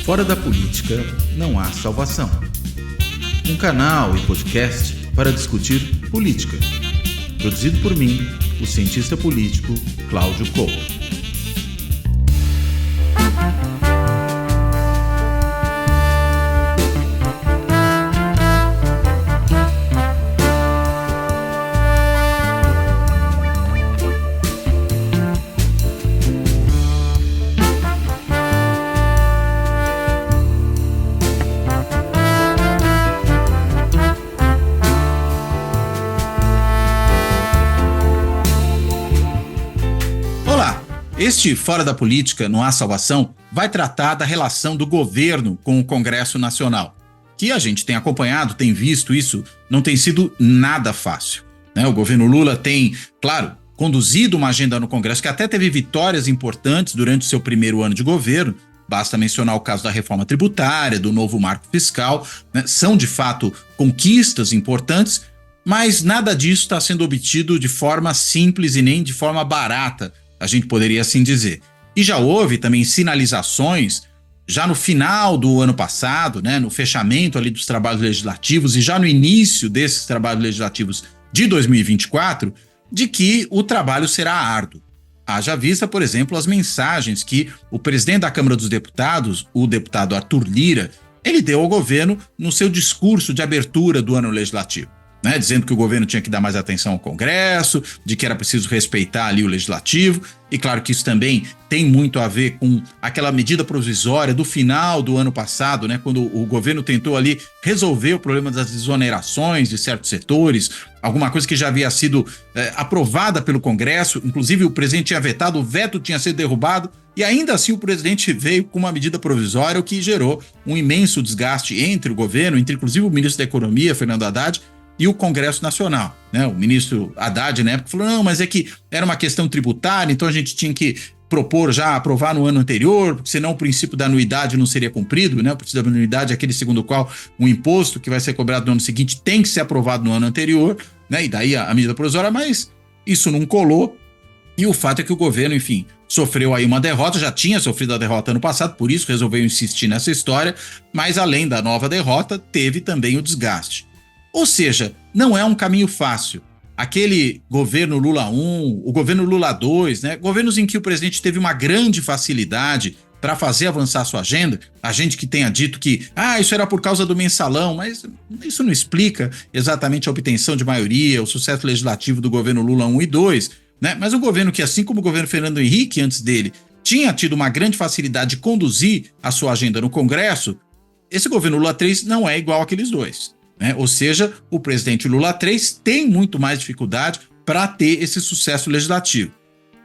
Fora da política não há salvação. Um canal e podcast para discutir política. Produzido por mim, o cientista político Cláudio Couto. Este Fora da Política não há salvação vai tratar da relação do governo com o Congresso Nacional, que a gente tem acompanhado, tem visto isso, não tem sido nada fácil, né? O governo Lula tem, claro, conduzido uma agenda no Congresso que até teve vitórias importantes durante o seu primeiro ano de governo. Basta mencionar o caso da reforma tributária, do novo marco fiscal, né? São de fato conquistas importantes, mas nada disso está sendo obtido de forma simples e nem de forma barata, a gente poderia assim dizer. E já houve também sinalizações, já no final do ano passado, né, no fechamento ali dos trabalhos legislativos e já no início desses trabalhos legislativos de 2024, de que o trabalho será árduo. Haja vista, por exemplo, as mensagens que o presidente da Câmara dos Deputados, o deputado Arthur Lira, ele deu ao governo no seu discurso de abertura do ano legislativo. Né, dizendo que o governo tinha que dar mais atenção ao Congresso, de que era preciso respeitar ali o Legislativo, e claro que isso também tem muito a ver com aquela medida provisória do final do ano passado, né, quando o governo tentou ali resolver o problema das desonerações de certos setores, alguma coisa que já havia sido aprovada pelo Congresso, inclusive o presidente tinha vetado, o veto tinha sido derrubado, e ainda assim o presidente veio com uma medida provisória, o que gerou um imenso desgaste entre o governo, entre inclusive o ministro da Economia, Fernando Haddad, e o Congresso Nacional, né? O ministro Haddad, na época, falou, não, mas é que era uma questão tributária, então a gente tinha que propor já, aprovar no ano anterior, porque senão o princípio da anuidade não seria cumprido, né? O princípio da anuidade é aquele segundo o qual o imposto que vai ser cobrado no ano seguinte tem que ser aprovado no ano anterior, né? E daí a medida provisória, mas isso não colou, e o fato é que o governo, enfim, sofreu aí uma derrota, já tinha sofrido a derrota ano passado, por isso resolveu insistir nessa história, mas além da nova derrota, teve também o desgaste. Ou seja, não é um caminho fácil. Aquele governo Lula 1, o governo Lula 2, né? Governos em que o presidente teve uma grande facilidade para fazer avançar sua agenda. A gente que tenha dito que isso era por causa do mensalão, mas isso não explica exatamente a obtenção de maioria, o sucesso legislativo do governo Lula 1 e 2, né? Mas um governo que, assim como o governo Fernando Henrique antes dele, tinha tido uma grande facilidade de conduzir a sua agenda no Congresso, esse governo Lula 3 não é igual àqueles dois. Ou seja, o presidente Lula 3 tem muito mais dificuldade para ter esse sucesso legislativo.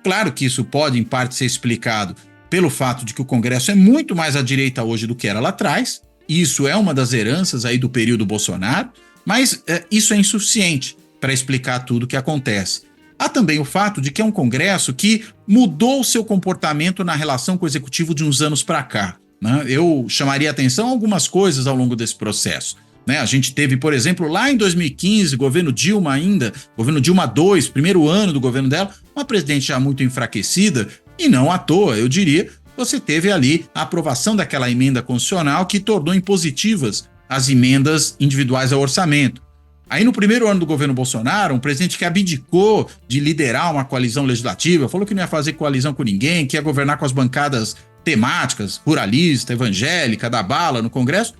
Claro que isso pode, em parte, ser explicado pelo fato de que o Congresso é muito mais à direita hoje do que era lá atrás, e isso é uma das heranças aí do período Bolsonaro, mas isso é insuficiente para explicar tudo o que acontece. Há também o fato de que é um Congresso que mudou o seu comportamento na relação com o Executivo de uns anos para cá, né? Eu chamaria atenção a algumas coisas ao longo desse processo. A gente teve, por exemplo, lá em 2015, governo Dilma ainda, governo Dilma II, primeiro ano do governo dela, uma presidente já muito enfraquecida, e não à toa, eu diria, você teve ali a aprovação daquela emenda constitucional que tornou impositivas as emendas individuais ao orçamento. Aí no primeiro ano do governo Bolsonaro, um presidente que abdicou de liderar uma coalizão legislativa, falou que não ia fazer coalizão com ninguém, que ia governar com as bancadas temáticas, ruralista, evangélica, da bala no Congresso.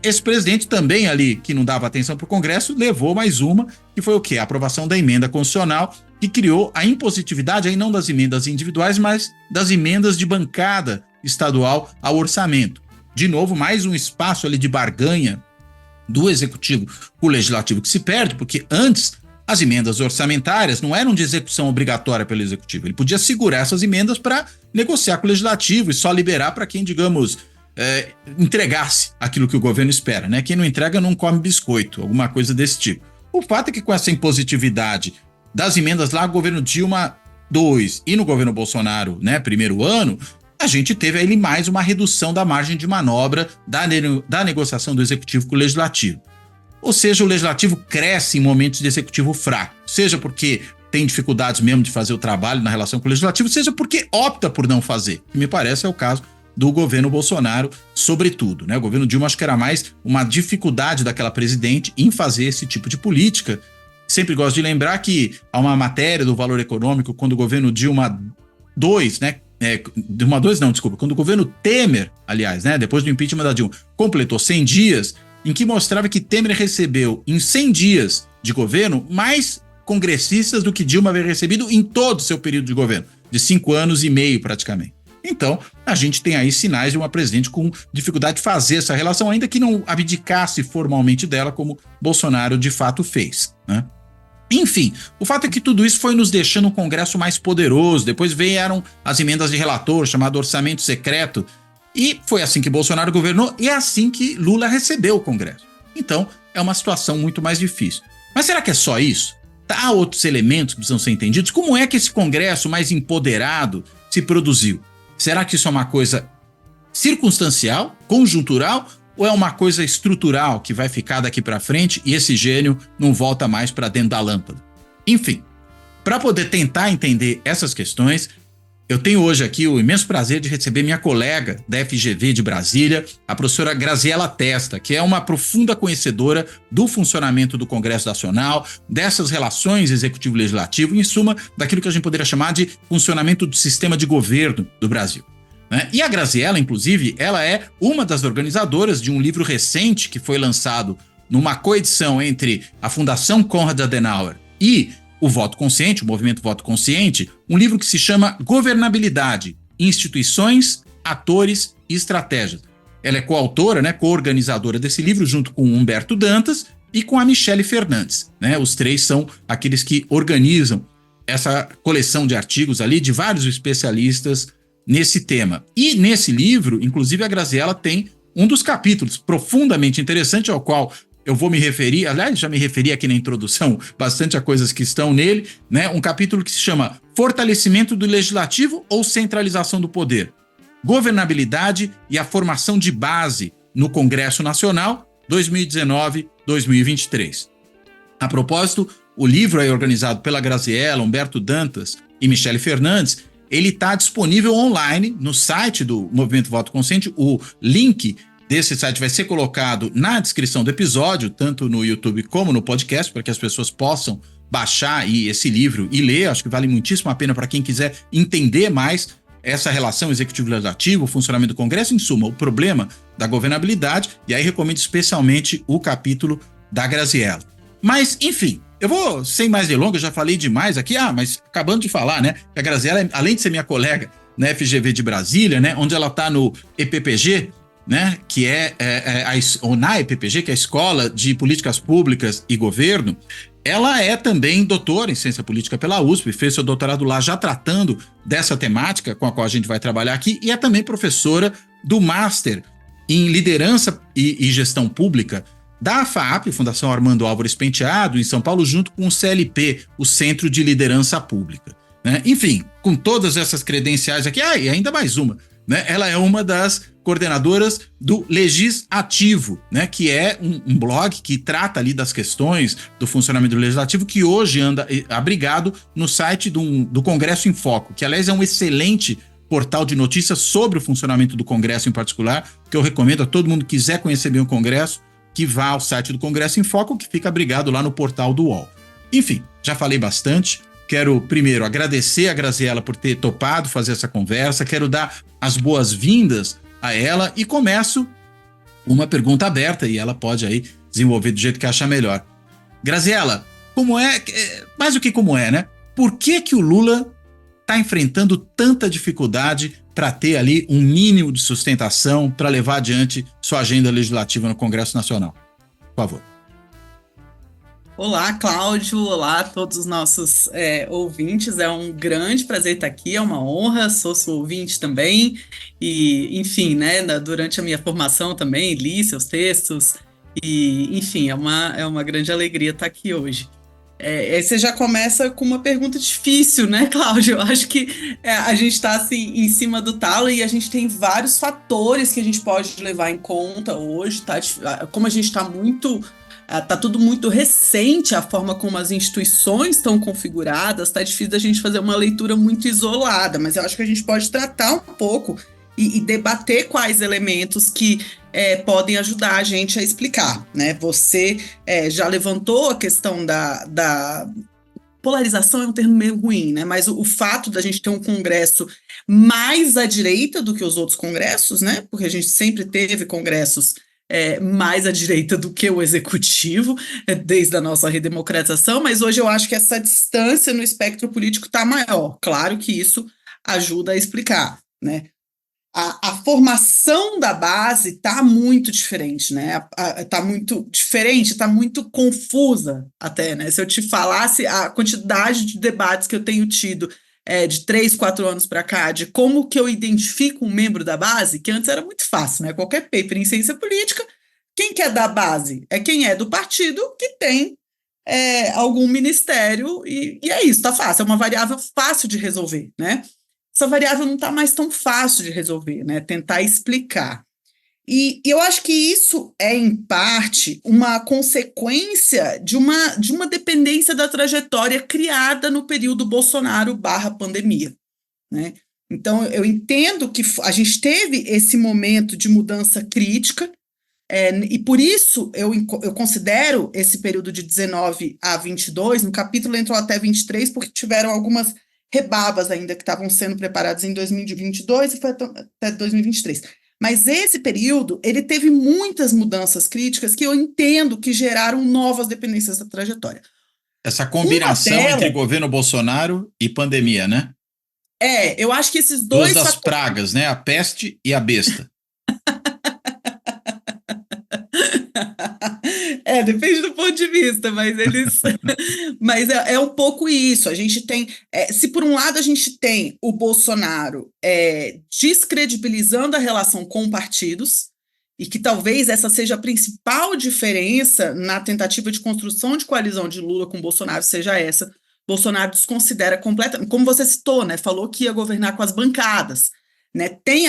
Esse presidente também ali, que não dava atenção para o Congresso, levou mais uma, que foi o quê? A aprovação da emenda constitucional, que criou a impositividade, aí não das emendas individuais, mas das emendas de bancada estadual ao orçamento. De novo, mais um espaço ali de barganha do Executivo com o Legislativo que se perde, porque antes as emendas orçamentárias não eram de execução obrigatória pelo Executivo. Ele podia segurar essas emendas para negociar com o Legislativo e só liberar para quem, digamos, entregasse aquilo que o governo espera, né? Quem não entrega não come biscoito, alguma coisa desse tipo. O fato é que com essa impositividade das emendas lá no governo Dilma II e no governo Bolsonaro, né, primeiro ano, a gente teve aí mais uma redução da margem de manobra da negociação do Executivo com o Legislativo. Ou seja, o Legislativo cresce em momentos de Executivo fraco, seja porque tem dificuldades mesmo de fazer o trabalho na relação com o Legislativo, seja porque opta por não fazer, que me parece é o caso do governo Bolsonaro, sobretudo, né? O governo Dilma acho que era mais uma dificuldade daquela presidente em fazer esse tipo de política. Sempre gosto de lembrar que há uma matéria do Valor Econômico, quando o governo Dilma II, né? Quando o governo Temer, aliás, né? Depois do impeachment da Dilma, completou 100 dias, em que mostrava que Temer recebeu, em 100 dias de governo, mais congressistas do que Dilma havia recebido em todo o seu período de governo, de 5 anos e meio praticamente. Então, a gente tem aí sinais de uma presidente com dificuldade de fazer essa relação, ainda que não abdicasse formalmente dela, como Bolsonaro de fato fez, né? Enfim, o fato é que tudo isso foi nos deixando um Congresso mais poderoso. Depois vieram as emendas de relator, chamado orçamento secreto, e foi assim que Bolsonaro governou e é assim que Lula recebeu o Congresso. Então, é uma situação muito mais difícil. Mas será que é só isso? Há outros elementos que precisam ser entendidos? Como é que esse Congresso mais empoderado se produziu? Será que isso é uma coisa circunstancial, conjuntural, ou é uma coisa estrutural que vai ficar daqui para frente e esse gênio não volta mais para dentro da lâmpada? Enfim, para poder tentar entender essas questões, eu tenho hoje aqui o imenso prazer de receber minha colega da FGV de Brasília, a professora Graziela Testa, que é uma profunda conhecedora do funcionamento do Congresso Nacional, dessas relações executivo-legislativo, em suma, daquilo que a gente poderia chamar de funcionamento do sistema de governo do Brasil. E a Graziela, inclusive, ela é uma das organizadoras de um livro recente que foi lançado numa coedição entre a Fundação Konrad Adenauer e o Voto Consciente, o Movimento Voto Consciente, um livro que se chama Governabilidade, Instituições, Atores e Estratégias. Ela é coautora, né, co-organizadora desse livro, junto com Humberto Dantas e com a Michele Fernandes, né? Os três são aqueles que organizam essa coleção de artigos ali de vários especialistas nesse tema. E nesse livro, inclusive, a Graziela tem um dos capítulos profundamente interessante ao qual eu vou me referir, aliás, já me referi aqui na introdução bastante a coisas que estão nele, né? Um capítulo que se chama Fortalecimento do Legislativo ou Centralização do Poder? Governabilidade e a Formação de Base no Congresso Nacional, 2019-2023. A propósito, o livro é organizado pela Graziela, Humberto Dantas e Michele Fernandes. Ele está disponível online no site do Movimento Voto Consciente. O link desse site vai ser colocado na descrição do episódio, tanto no YouTube como no podcast, para que as pessoas possam baixar aí esse livro e ler. Acho que vale muitíssimo a pena para quem quiser entender mais essa relação executivo-legislativo, o funcionamento do Congresso, em suma, o problema da governabilidade, e aí recomendo especialmente o capítulo da Graziela. Mas, enfim, eu vou, sem mais delongas, já falei demais aqui, mas acabando de falar, né, que a Graziela, além de ser minha colega na FGV de Brasília, né, onde ela está no EPPG, né, que ou na EPPG, que é a Escola de Políticas Públicas e Governo, ela é também doutora em Ciência Política pela USP, fez seu doutorado lá já tratando dessa temática com a qual a gente vai trabalhar aqui, e é também professora do Master em Liderança e Gestão Pública da FAAP, Fundação Armando Álvares Penteado, em São Paulo, junto com o CLP, o Centro de Liderança Pública, né? Enfim, com todas essas credenciais aqui, e ainda mais uma, né? Ela é uma das coordenadoras do Legisativo, né, que é um blog que trata ali das questões do funcionamento do Legislativo, que hoje anda abrigado no site do Congresso em Foco, que aliás é um excelente portal de notícias sobre o funcionamento do Congresso em particular, que eu recomendo a todo mundo que quiser conhecer bem o Congresso, que vá ao site do Congresso em Foco, que fica abrigado lá no portal do UOL. Enfim, já falei bastante. Quero, primeiro, agradecer a Graziela por ter topado fazer essa conversa. Quero dar as boas-vindas a ela e começo uma pergunta aberta e ela pode aí desenvolver do jeito que achar melhor. Graziela, como é, mais do que como é, né? Por que o Lula está enfrentando tanta dificuldade para ter ali um mínimo de sustentação para levar adiante sua agenda legislativa no Congresso Nacional? Por favor. Olá, Cláudio. Olá a todos os nossos ouvintes. É um grande prazer estar aqui, é uma honra, sou sua ouvinte também. E, enfim, né, durante a minha formação também li seus textos e, enfim, é uma grande alegria estar aqui hoje. Aí você já começa com uma pergunta difícil, né, Cláudio? Eu acho que a gente está assim, em cima do talo e a gente tem vários fatores que a gente pode levar em conta hoje, tá? Como a gente está muito... Tá tudo muito recente, a forma como as instituições estão configuradas, tá difícil da gente fazer uma leitura muito isolada, mas eu acho que a gente pode tratar um pouco e debater quais elementos que podem ajudar a gente a explicar, né? Você já levantou a questão da polarização, é um termo meio ruim, né? Mas o fato da gente ter um Congresso mais à direita do que os outros congressos, né? Porque a gente sempre teve congressos mais à direita do que o executivo, desde a nossa redemocratização, mas hoje eu acho que essa distância no espectro político está maior. Claro que isso ajuda a explicar, né? A formação da base está muito diferente, né? Está muito diferente, está muito confusa até, né? Se eu te falasse a quantidade de debates que eu tenho tido de 3, 4 anos para cá, de como que eu identifico um membro da base, que antes era muito fácil, né? Qualquer paper em ciência política, quem que é da base? É quem é do partido que tem algum ministério, e é isso, tá fácil, é uma variável fácil de resolver, né? Essa variável não está mais tão fácil de resolver, né? Tentar explicar. E eu acho que isso é, em parte, uma consequência de uma dependência da trajetória criada no período Bolsonaro/pandemia, né? Então, eu entendo que a gente teve esse momento de mudança crítica, e por isso eu considero esse período de 19 a 22, no capítulo entrou até 23, porque tiveram algumas rebabas ainda que estavam sendo preparadas em 2022 e foi até 2023. Mas esse período, ele teve muitas mudanças críticas que eu entendo que geraram novas dependências da trajetória. Essa combinação entre governo Bolsonaro e pandemia, né? Eu acho que esses dois Duas das pragas, né? A peste e a besta. Depende do ponto de vista, mas eles. Mas é um pouco isso. A gente tem. Se por um lado a gente tem o Bolsonaro descredibilizando a relação com partidos, e que talvez essa seja a principal diferença na tentativa de construção de coalizão de Lula com Bolsonaro, seja essa. Bolsonaro desconsidera completamente, como você citou, né? Falou que ia governar com as bancadas. Né, tem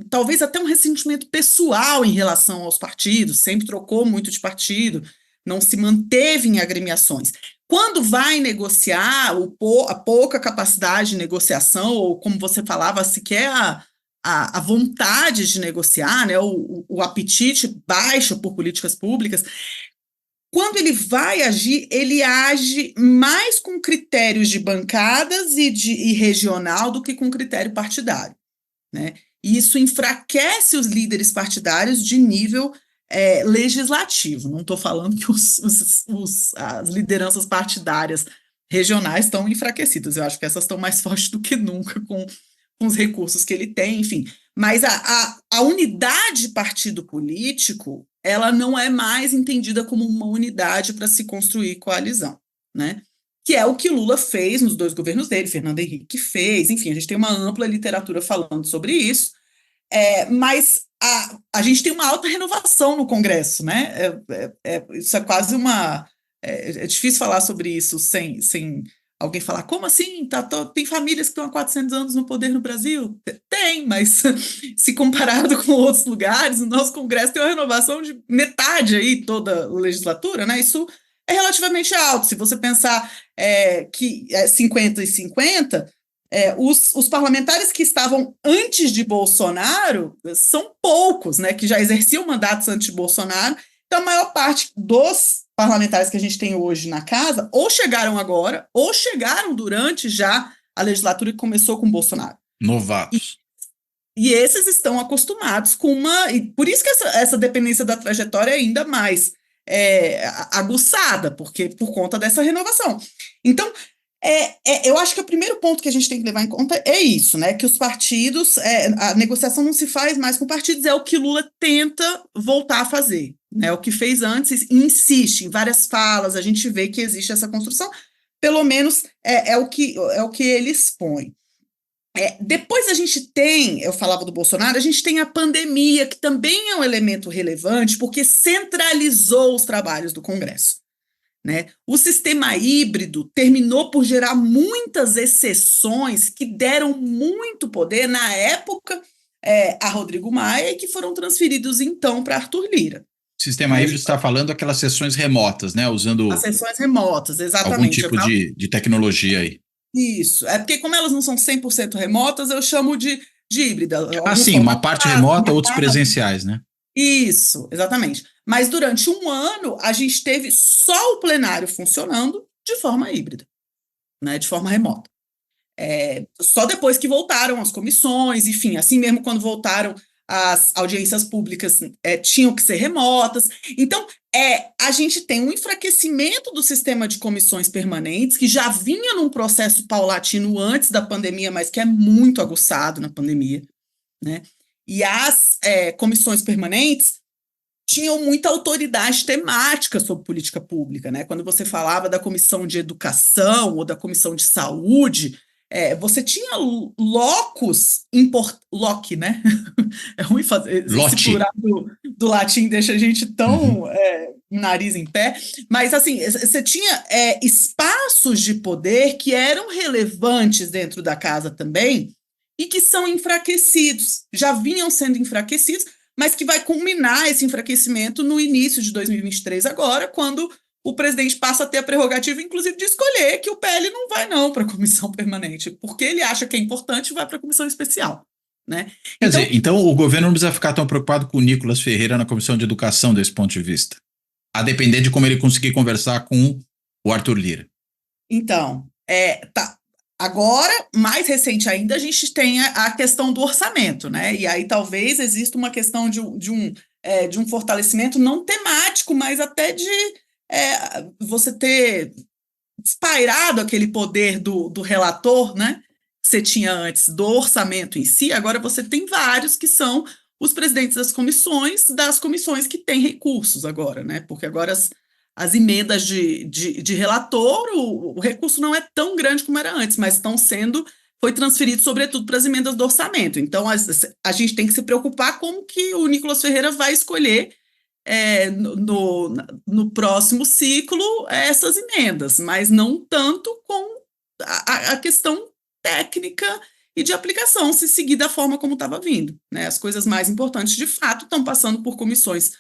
talvez até um ressentimento pessoal em relação aos partidos, sempre trocou muito de partido, não se manteve em agremiações. Quando vai negociar, a pouca capacidade de negociação, ou como você falava, sequer a vontade de negociar, né, o apetite baixo por políticas públicas, quando ele vai agir, ele age mais com critérios de bancadas e regional do que com critério partidário. Né? E isso enfraquece os líderes partidários de nível legislativo. Não estou falando que as lideranças partidárias regionais estão enfraquecidas. Eu acho que essas estão mais fortes do que nunca com os recursos que ele tem, enfim. Mas a unidade partido político, ela não é mais entendida como uma unidade para se construir coalizão, né? Que é o que Lula fez nos 2 governos dele, Fernando Henrique fez, enfim, a gente tem uma ampla literatura falando sobre isso, mas a gente tem uma alta renovação no Congresso, né? Isso é quase uma... É difícil falar sobre isso sem alguém falar, como assim? Tem famílias que estão há 400 anos no poder no Brasil? Tem, mas se comparado com outros lugares, o nosso Congresso tem uma renovação de metade aí, toda a legislatura, né? Isso é relativamente alto. Se você pensar que 50 e 50, os parlamentares que estavam antes de Bolsonaro são poucos, né, que já exerciam mandatos antes de Bolsonaro. Então, a maior parte dos parlamentares que a gente tem hoje na casa ou chegaram agora, ou chegaram durante já a legislatura que começou com Bolsonaro. Novatos. E esses estão acostumados com e por isso que essa dependência da trajetória é ainda mais aguçada, porque por conta dessa renovação. Então, eu acho que o primeiro ponto que a gente tem que levar em conta é isso, né? Que os partidos, a negociação não se faz mais com partidos, é o que Lula tenta voltar a fazer, né? O que fez antes, insiste em várias falas, a gente vê que existe essa construção, pelo menos é o que ele expõe. Depois a gente tem, eu falava do Bolsonaro, a gente tem a pandemia, que também é um elemento relevante, porque centralizou os trabalhos do Congresso, né? O sistema híbrido terminou por gerar muitas exceções que deram muito poder, na época, a Rodrigo Maia, e que foram transferidos, então, para Arthur Lira. Sistema híbrido está falando aquelas sessões remotas, né? Usando as sessões remotas, exatamente. Algum tipo de tecnologia aí. Isso, porque como elas não são 100% remotas, eu chamo de de híbrida. Alguns Sim, formam uma parte casa, remota, uma outros casa. presenciais, né? Isso, exatamente. Mas durante um ano, a gente teve só o plenário funcionando de forma híbrida, né, de forma remota. Só depois que voltaram as comissões, enfim, assim mesmo quando voltaram as audiências públicas, tinham que ser remotas. Então, a gente tem um enfraquecimento do sistema de comissões permanentes, que já vinha num processo paulatino antes da pandemia, mas que é muito aguçado na pandemia, né? E as comissões permanentes tinham muita autoridade temática sobre política pública, né? Quando você falava da comissão de educação ou da comissão de saúde, você tinha locus, loci, né? É ruim fazer esse Lote. plural do latim, deixa a gente Uhum. tão nariz em pé, mas assim, você tinha espaços de poder que eram relevantes dentro da casa também e que são enfraquecidos, já vinham sendo enfraquecidos, mas que vai culminar esse enfraquecimento no início de 2023 agora, quando o presidente passa a ter a prerrogativa, inclusive, de escolher que o PL não vai não para a comissão permanente, porque ele acha que é importante e vai para a comissão especial, né? Quer Então, dizer, então o governo não precisa ficar tão preocupado com o Nicolas Ferreira na Comissão de Educação desse ponto de vista. A depender de como ele conseguir conversar com o Arthur Lira. Então, tá. Agora, mais recente ainda, a gente tem a questão do orçamento, né? E aí talvez exista uma questão de um fortalecimento não temático, mas até de você ter despairado aquele poder do relator, né? Que você tinha antes do orçamento em si, agora você tem vários que são os presidentes das comissões que têm recursos agora, né? Porque agora as emendas de relator, o recurso não é tão grande como era antes, mas foi transferido sobretudo para as emendas do orçamento. Então, a gente tem que se preocupar como que o Nicolas Ferreira vai escolher no próximo ciclo essas emendas, mas não tanto com a questão técnica e de aplicação, se seguir da forma como estava vindo, né? As coisas mais importantes, de fato, estão passando por comissões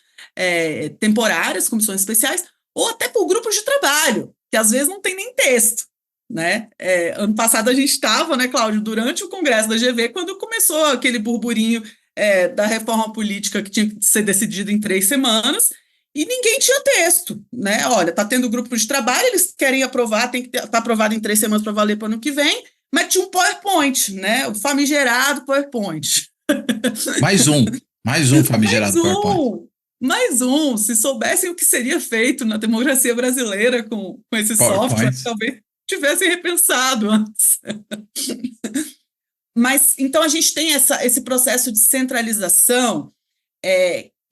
temporárias, comissões especiais, ou até por grupos de trabalho, que às vezes não tem nem texto, né? Ano passado a gente estava, né, Cláudio, durante o congresso da GV, quando começou aquele burburinho da reforma política que tinha que ser decidida em 3 semanas, e ninguém tinha texto, né? Olha, está tendo grupo de trabalho, eles querem aprovar, tem que estar aprovado em 3 semanas para valer para o ano que vem, mas tinha um PowerPoint, né? O famigerado PowerPoint. Mais um Mais famigerado PowerPoint. um! Mais um! Se soubessem o que seria feito na democracia brasileira com esse software, PowerPoints. talvez tivessem repensado antes. Mas, então, a gente tem esse processo de centralização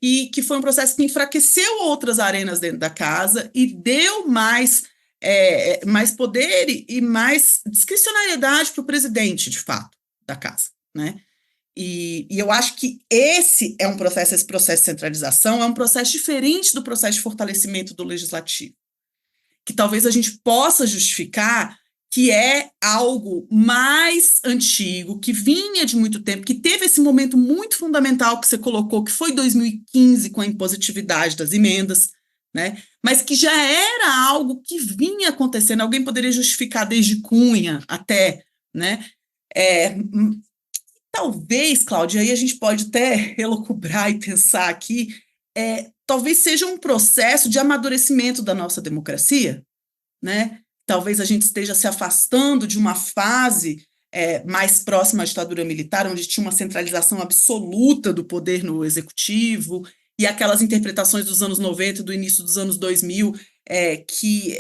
e que foi um processo que enfraqueceu outras arenas dentro da casa e deu mais poder e mais discricionariedade para o presidente, de fato, da casa, né? E eu acho que esse processo de centralização é um processo diferente do processo de fortalecimento do legislativo, que talvez a gente possa justificar que é algo mais antigo, que vinha de muito tempo, que teve esse momento muito fundamental que você colocou, que foi 2015, com a impositividade das emendas, né? Mas que já era algo que vinha acontecendo. Alguém poderia justificar desde Cunha até, né? Talvez, Cláudia, aí a gente pode até elocubrar e pensar aqui, talvez seja um processo de amadurecimento da nossa democracia, né? Talvez a gente esteja se afastando de uma fase mais próxima à ditadura militar, onde tinha uma centralização absoluta do poder no executivo, e aquelas interpretações dos anos 90 e do início dos anos 2000, que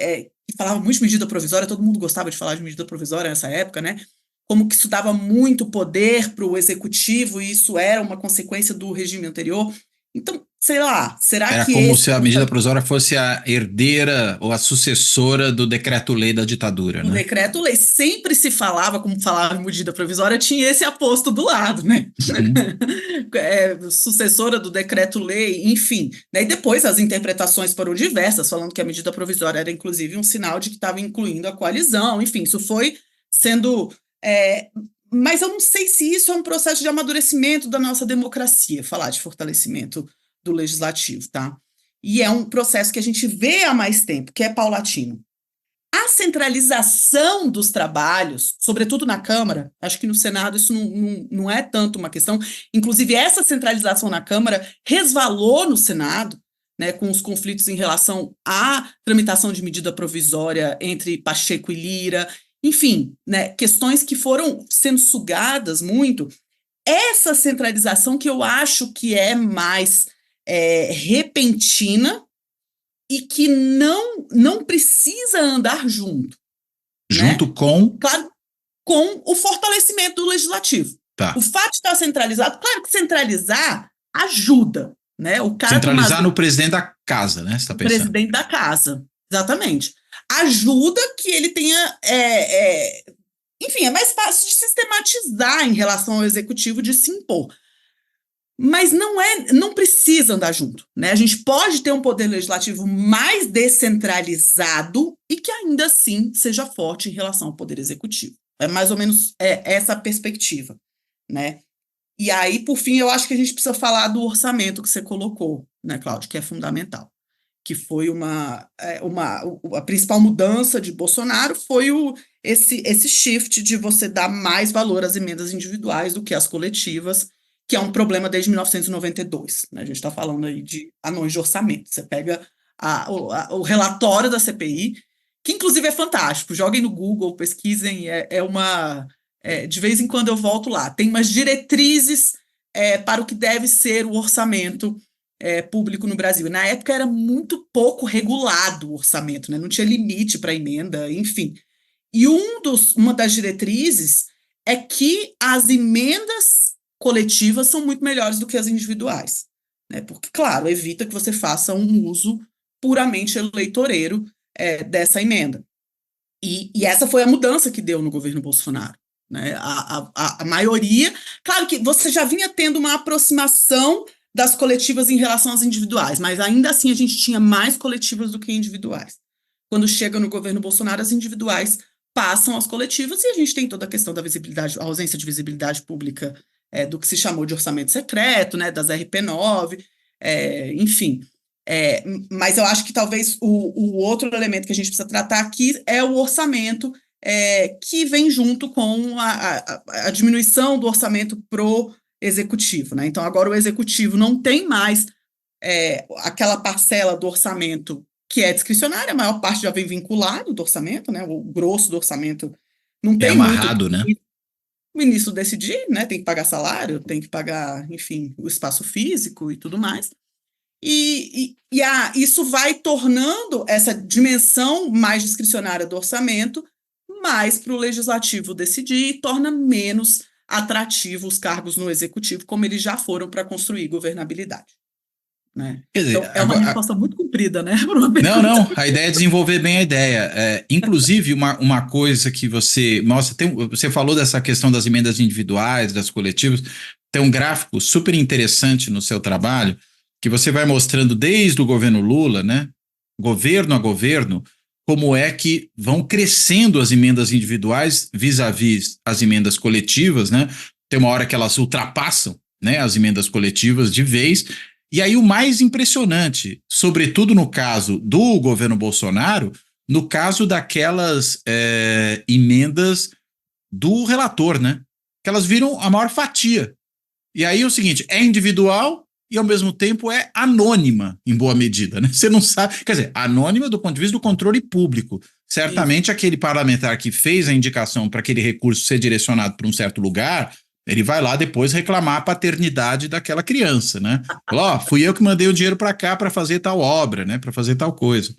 falavam muito de medida provisória, todo mundo gostava de falar de medida provisória nessa época, né? Como que isso dava muito poder para o executivo, e isso era uma consequência do regime anterior. Então, sei lá, será Era que como esse se a medida provisória fosse a herdeira ou a sucessora do decreto-lei da ditadura, no né? decreto-lei sempre se falava, como falava em medida provisória, tinha esse aposto do lado, né? Uhum. Sucessora do decreto-lei, enfim. Daí depois as interpretações foram diversas, falando que a medida provisória era inclusive um sinal de que estava incluindo a coalizão, enfim, isso foi sendo. Mas eu não sei se isso é um processo de amadurecimento da nossa democracia, falar de fortalecimento do legislativo, tá? E é um processo que a gente vê há mais tempo, que é paulatino. A centralização dos trabalhos, sobretudo na Câmara, acho que no Senado isso não é tanto uma questão. Inclusive, essa centralização na Câmara resvalou no Senado, né, com os conflitos em relação à tramitação de medida provisória entre Pacheco e Lira, enfim, né, questões que foram sendo sugadas muito. Essa centralização que eu acho que é mais repentina e que não precisa andar junto, Junto né? com. Claro, com o fortalecimento do legislativo. Tá. O fato de estar centralizado, claro que centralizar ajuda, né? O cara Centralizar no presidente da casa, né? Você está pensando? presidente da casa, exatamente. Ajuda que ele tenha, enfim, é mais fácil de sistematizar em relação ao executivo, de se impor. Mas não precisa andar junto, né? A gente pode ter um poder legislativo mais descentralizado e que ainda assim seja forte em relação ao poder executivo. É mais ou menos essa a perspectiva, né? E aí, por fim, eu acho que a gente precisa falar do orçamento que você colocou, né, Cláudio, que é fundamental, que foi a principal mudança de Bolsonaro foi esse shift de você dar mais valor às emendas individuais do que às coletivas, que é um problema desde 1992, né? A gente está falando aí de anões de orçamento. Você pega o relatório da CPI, que inclusive é fantástico, joguem no Google, pesquisem, de vez em quando eu volto lá, tem umas diretrizes para o que deve ser o orçamento público no Brasil. Na época era muito pouco regulado o orçamento, né? Não tinha limite para emenda, enfim. E uma das diretrizes é que as emendas coletivas são muito melhores do que as individuais, né? Porque, claro, evita que você faça um uso puramente eleitoreiro dessa emenda. E essa foi a mudança que deu no governo Bolsonaro, né? A maioria, claro que você já vinha tendo uma aproximação das coletivas em relação às individuais, mas ainda assim a gente tinha mais coletivas do que individuais. Quando chega no governo Bolsonaro, as individuais passam às coletivas e a gente tem toda a questão da visibilidade, a ausência de visibilidade pública do que se chamou de orçamento secreto, né, das RP9, enfim. Mas eu acho que talvez o outro elemento que a gente precisa tratar aqui é o orçamento que vem junto com a diminuição do orçamento pro executivo, né? Então, agora o executivo não tem mais aquela parcela do orçamento que é discricionária, a maior parte já vem vinculado do orçamento, né? O grosso do orçamento não tem amarrado, muito. né? O ministro decidir, né? Tem que pagar salário, tem que pagar, enfim, o espaço físico e tudo mais. Isso vai tornando essa dimensão mais discricionária do orçamento mais para o legislativo decidir e torna menos atrativo os cargos no executivo, como eles já foram para construir governabilidade, né? Quer dizer, Então, é uma resposta muito comprida, né? Não, a ideia é desenvolver bem a ideia. Inclusive, uma coisa que você. Nossa, você falou dessa questão das emendas individuais, das coletivas. Tem um gráfico super interessante no seu trabalho, que você vai mostrando desde o governo Lula, né? Governo a governo, como é que vão crescendo as emendas individuais vis-à-vis as emendas coletivas, né? Tem uma hora que elas ultrapassam, né, as emendas coletivas de vez. E aí o mais impressionante, sobretudo no caso do governo Bolsonaro, no caso daquelas emendas do relator, né? Que elas viram a maior fatia. E aí é o seguinte, é individual e ao mesmo tempo é anônima, em boa medida, né? Você não sabe, quer dizer, anônima do ponto de vista do controle público. Certamente Isso. Aquele parlamentar que fez a indicação para aquele recurso ser direcionado para um certo lugar, ele vai lá depois reclamar a paternidade daquela criança, né? Falou, fui eu que mandei o dinheiro para cá para fazer tal obra, né? Para fazer tal coisa.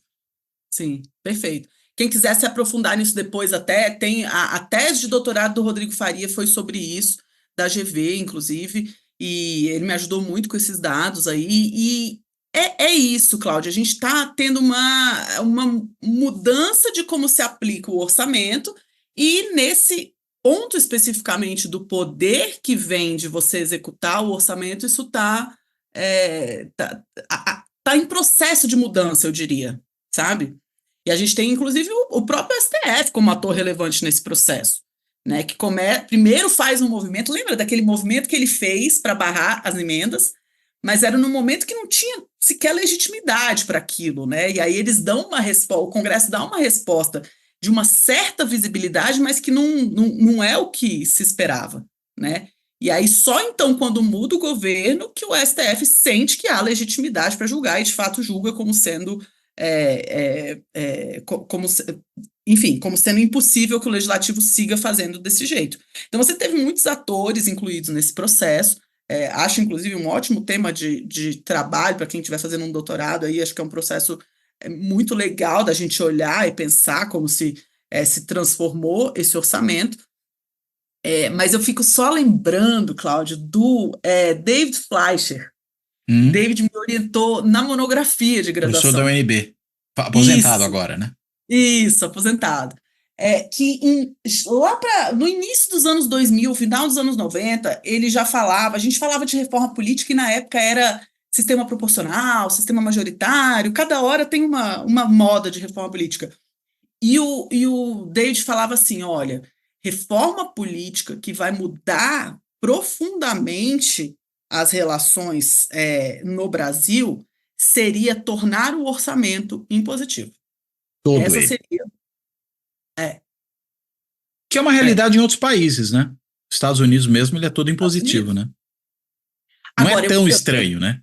Sim, perfeito. Quem quiser se aprofundar nisso depois até, tem a tese de doutorado do Rodrigo Faria foi sobre isso, da GV, inclusive, e ele me ajudou muito com esses dados aí, e é isso, Cláudia, a gente está tendo uma mudança de como se aplica o orçamento, e nesse ponto especificamente do poder que vem de você executar o orçamento, isso está tá em processo de mudança, eu diria, sabe? E a gente tem, inclusive, o próprio STF como ator relevante nesse processo, né? Que primeiro faz um movimento, lembra daquele movimento que ele fez para barrar as emendas, mas era num momento que não tinha sequer legitimidade para aquilo, né? E aí eles dão uma resposta, o Congresso dá uma resposta de uma certa visibilidade, mas que não é o que se esperava, né? E aí só então quando muda o governo que o STF sente que há legitimidade para julgar e de fato julga como sendo enfim, como sendo impossível que o legislativo siga fazendo desse jeito. Então você teve muitos atores incluídos nesse processo. Acho, inclusive, um ótimo tema de trabalho para quem estiver fazendo um doutorado aí. Acho que é um processo muito legal da gente olhar e pensar como se transformou esse orçamento. Mas eu fico só lembrando, Cláudio, do David Fleischer. David me orientou na monografia de Professor da graduação. UNB, aposentado Isso, agora, né? isso, aposentado. Lá no início dos anos 2000, final dos anos 90, ele já falava, a gente falava de reforma política e na época era sistema proporcional, sistema majoritário, cada hora tem uma moda de reforma política. E o David falava assim, olha, reforma política que vai mudar profundamente as relações no Brasil seria tornar o orçamento impositivo. Todo Essa ele. seria. Que é uma realidade em outros países, né? Estados Unidos mesmo, ele é todo impositivo, né? Não é Agora, tão estranho, né?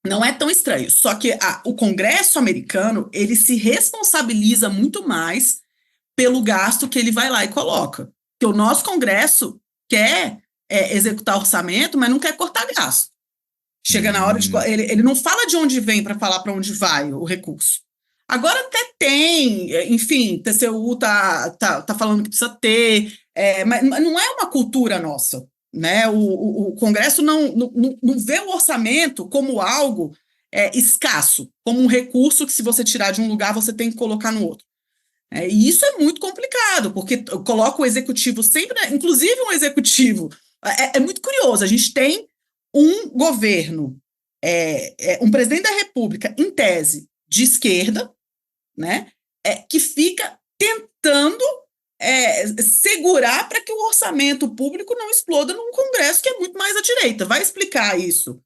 não é tão estranho. Só que o Congresso americano, ele se responsabiliza muito mais pelo gasto que ele vai lá e coloca. Porque o nosso Congresso quer executar orçamento, mas não quer cortar gasto. Chega na hora de. Ele não fala de onde vem para falar para onde vai o recurso. Agora até tem, enfim, TCU tá falando que precisa ter, mas não é uma cultura nossa, né? O Congresso não vê o orçamento como algo escasso, como um recurso que se você tirar de um lugar, você tem que colocar no outro. E isso é muito complicado, porque coloca o executivo sempre, inclusive um executivo. É muito curioso, a gente tem um governo, um presidente da República, em tese, de esquerda, né, que fica tentando segurar para que o orçamento público não exploda num Congresso que é muito mais à direita. Vai explicar isso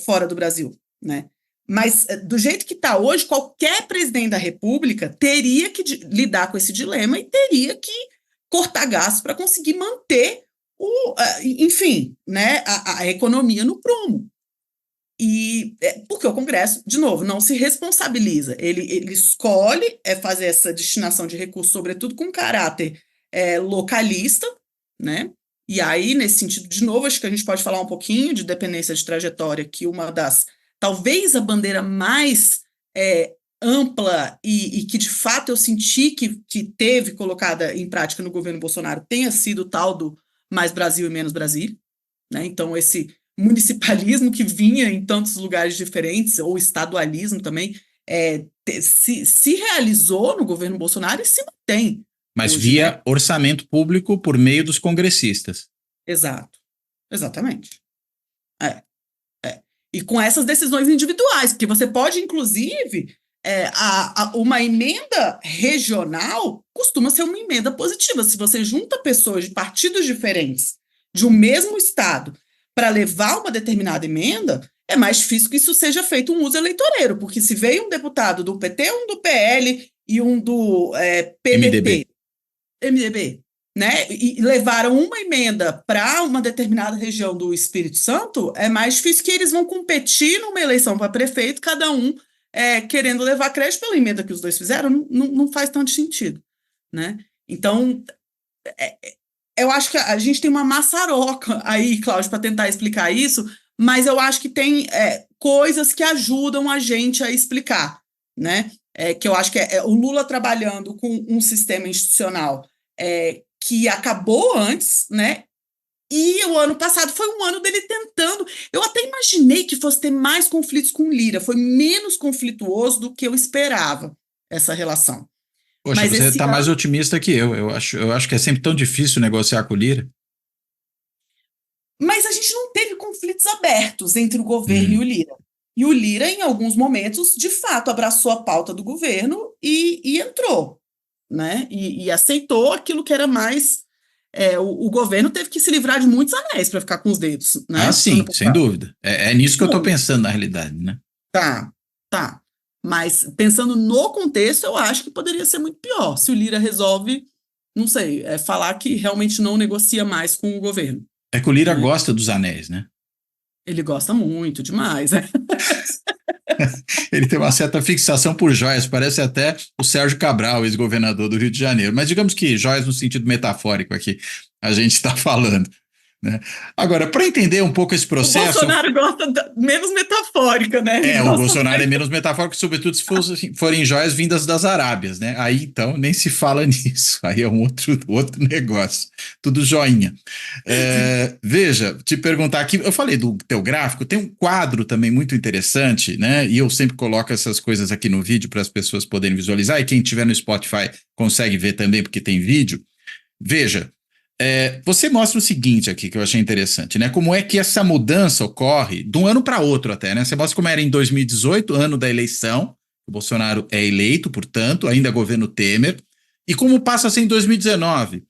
fora do Brasil, né? Mas, do jeito que está hoje, qualquer presidente da República teria que lidar com esse dilema e teria que cortar gastos para conseguir manter enfim, né, a economia no prumo. E porque o Congresso, de novo, não se responsabiliza. Ele escolhe fazer essa destinação de recursos, sobretudo com caráter localista, né? E aí, nesse sentido, de novo, acho que a gente pode falar um pouquinho de dependência de trajetória, que uma das, talvez a bandeira mais ampla e que, de fato, eu senti que teve colocada em prática no governo Bolsonaro tenha sido o tal do mais Brasil e menos Brasil, né? Então, esse municipalismo que vinha em tantos lugares diferentes, ou estadualismo também, se realizou no governo Bolsonaro e se mantém. Mas hoje, via né? orçamento público por meio dos congressistas. Exato. Exatamente. E com essas decisões individuais, porque você pode, inclusive, uma emenda regional costuma ser uma emenda positiva. Se você junta pessoas de partidos diferentes, de um mesmo estado, para levar uma determinada emenda, é mais difícil que isso seja feito um uso eleitoreiro, porque se veio um deputado do PT, um do PL e um do PDT, MDB, né, e levaram uma emenda para uma determinada região do Espírito Santo, é mais difícil que eles vão competir numa eleição para prefeito, cada um querendo levar crédito pela emenda que os dois fizeram, não faz tanto sentido, né? Então, eu acho que a gente tem uma maçaroca aí, Cláudio, para tentar explicar isso, mas eu acho que tem coisas que ajudam a gente a explicar, né? Que eu acho que o Lula trabalhando com um sistema institucional que acabou antes, né? E o ano passado foi um ano dele tentando. Eu até imaginei que fosse ter mais conflitos com Lira, foi menos conflituoso do que eu esperava essa relação. Poxa, Mas você esse está mais ano, otimista que eu. Eu acho que é sempre tão difícil negociar com o Lira. mas a gente não teve conflitos abertos entre o governo e o Lira. E o Lira, em alguns momentos, de fato, abraçou a pauta do governo e entrou, né? E aceitou aquilo que era mais. O governo teve que se livrar de muitos anéis para ficar com os dedos, Ah, né? Ano sim, sem passado. dúvida. É nisso que eu estou Muito. pensando, na realidade, né? Tá. Mas pensando no contexto, eu acho que poderia ser muito pior se o Lira resolve, não sei, falar que realmente não negocia mais com o governo, É que o Lira né? gosta dos anéis, né? Ele gosta muito, demais, né? Ele tem uma certa fixação por joias, parece até o Sérgio Cabral, ex-governador do Rio de Janeiro. Mas digamos que joias no sentido metafórico aqui, a gente está falando. Né? Agora, para entender um pouco esse O processo, Bolsonaro gosta menos metafórica, né? Ele o gosta Bolsonaro é mais. menos metafórico, sobretudo se forem joias vindas das Arábias, né? Aí então nem se fala nisso, aí é um outro negócio, tudo joinha. Veja, te perguntar aqui, eu falei do teu gráfico, tem um quadro também muito interessante, né? E eu sempre coloco essas coisas aqui no vídeo para as pessoas poderem visualizar, e quem tiver no Spotify consegue ver também, porque tem vídeo. Veja, você mostra o seguinte aqui que eu achei interessante, né? Como é que essa mudança ocorre de um ano para outro até, né? Você mostra como era em 2018, ano da eleição, o Bolsonaro é eleito, portanto, ainda governo Temer, e como passa a ser em 2019,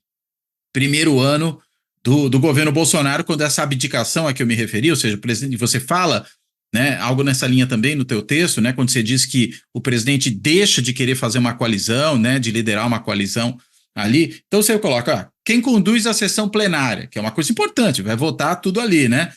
primeiro ano do governo Bolsonaro, quando essa abdicação a que eu me referi, ou seja, o presidente, você fala, né, algo nessa linha também no teu texto, né, quando você diz que o presidente deixa de querer fazer uma coalizão, né, de liderar uma coalizão ali, então você coloca, quem conduz a sessão plenária, que é uma coisa importante, vai votar tudo ali, né?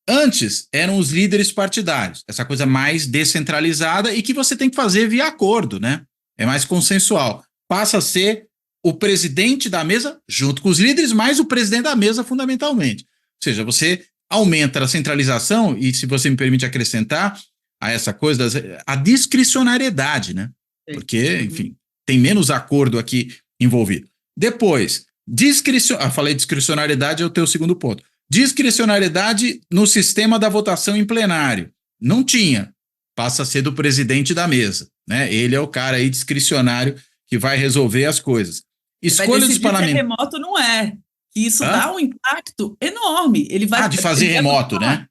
Antes eram os líderes partidários, essa coisa mais descentralizada e que você tem que fazer via acordo, né? É mais consensual. Passa a ser o presidente da mesa junto com os líderes, mais o presidente da mesa fundamentalmente. Ou seja, você aumenta a centralização e, se você me permite acrescentar a essa coisa, a discricionariedade, né? Porque, enfim, tem menos acordo aqui envolvido. Depois, falei discricionariedade, é o teu segundo ponto. Discricionariedade no sistema da votação em plenário. Não tinha. Passa a ser do presidente da mesa, né? Ele é o cara aí discricionário que vai resolver as coisas. Escolha dos parlamentares. Remoto não é. Isso dá um impacto enorme. Ele vai. De fazer remoto, né?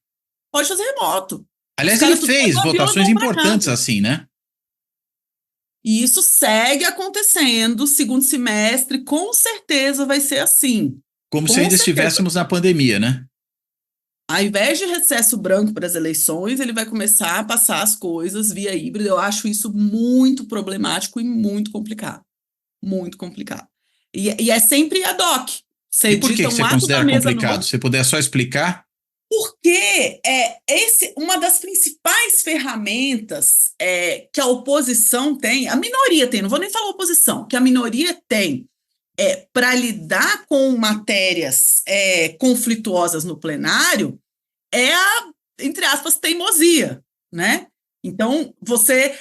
Pode fazer remoto. Aliás, ele fez votações importantes assim, né? E isso segue acontecendo, segundo semestre, com certeza vai ser assim. Como se ainda estivéssemos na pandemia, né? Ao invés de recesso branco para as eleições, ele vai começar a passar as coisas via híbrida. Eu acho isso muito problemático e muito complicado. Muito complicado. E é sempre ad hoc. E por que você considera complicado? Se você puder só explicar. Porque uma das principais ferramentas que a oposição tem, a minoria tem, não vou nem falar oposição, que a minoria tem para lidar com matérias conflituosas no plenário é a, entre aspas, teimosia, né? Então, você...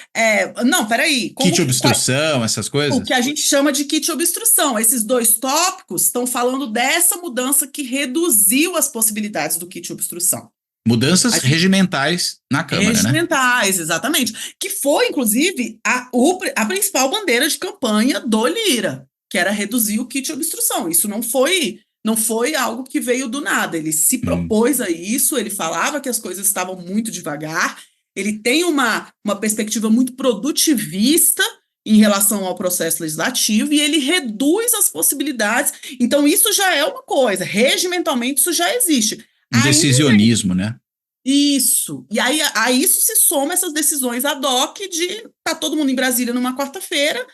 não, peraí. Kit obstrução, essas coisas? O que a gente chama de kit obstrução. Esses dois tópicos estão falando dessa mudança que reduziu as possibilidades do kit obstrução. Mudanças regimentais na Câmara, regimentais, exatamente. Que foi, inclusive, a principal bandeira de campanha do Lira, que era reduzir o kit obstrução. Isso não foi algo que veio do nada. Ele se propôs a isso, ele falava que as coisas estavam muito devagar. Ele tem uma perspectiva muito produtivista em relação ao processo legislativo e ele reduz as possibilidades. Então, isso já é uma coisa. Regimentalmente, isso já existe. Um decisionismo, né? Isso. E aí a isso se soma essas decisões ad hoc de tá todo mundo em Brasília numa quarta-feira,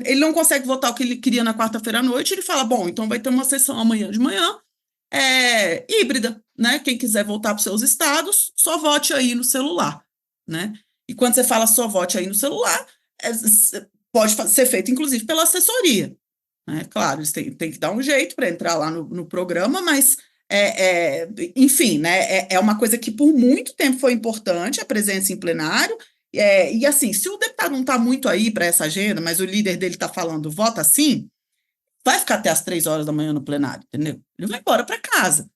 ele não consegue votar o que ele queria na quarta-feira à noite, ele fala, bom, então vai ter uma sessão amanhã de manhã, híbrida, né? Quem quiser voltar para os seus estados, só vote aí no celular, né? E quando você fala só vote aí no celular, pode ser feito, inclusive, pela assessoria, né? Claro, eles têm que dar um jeito para entrar lá no programa, mas, enfim, né? É uma coisa que por muito tempo foi importante, a presença em plenário, e assim, se o deputado não está muito aí para essa agenda, mas o líder dele está falando, vota assim, vai ficar até as 3 horas da manhã no plenário, entendeu? Ele vai embora para casa.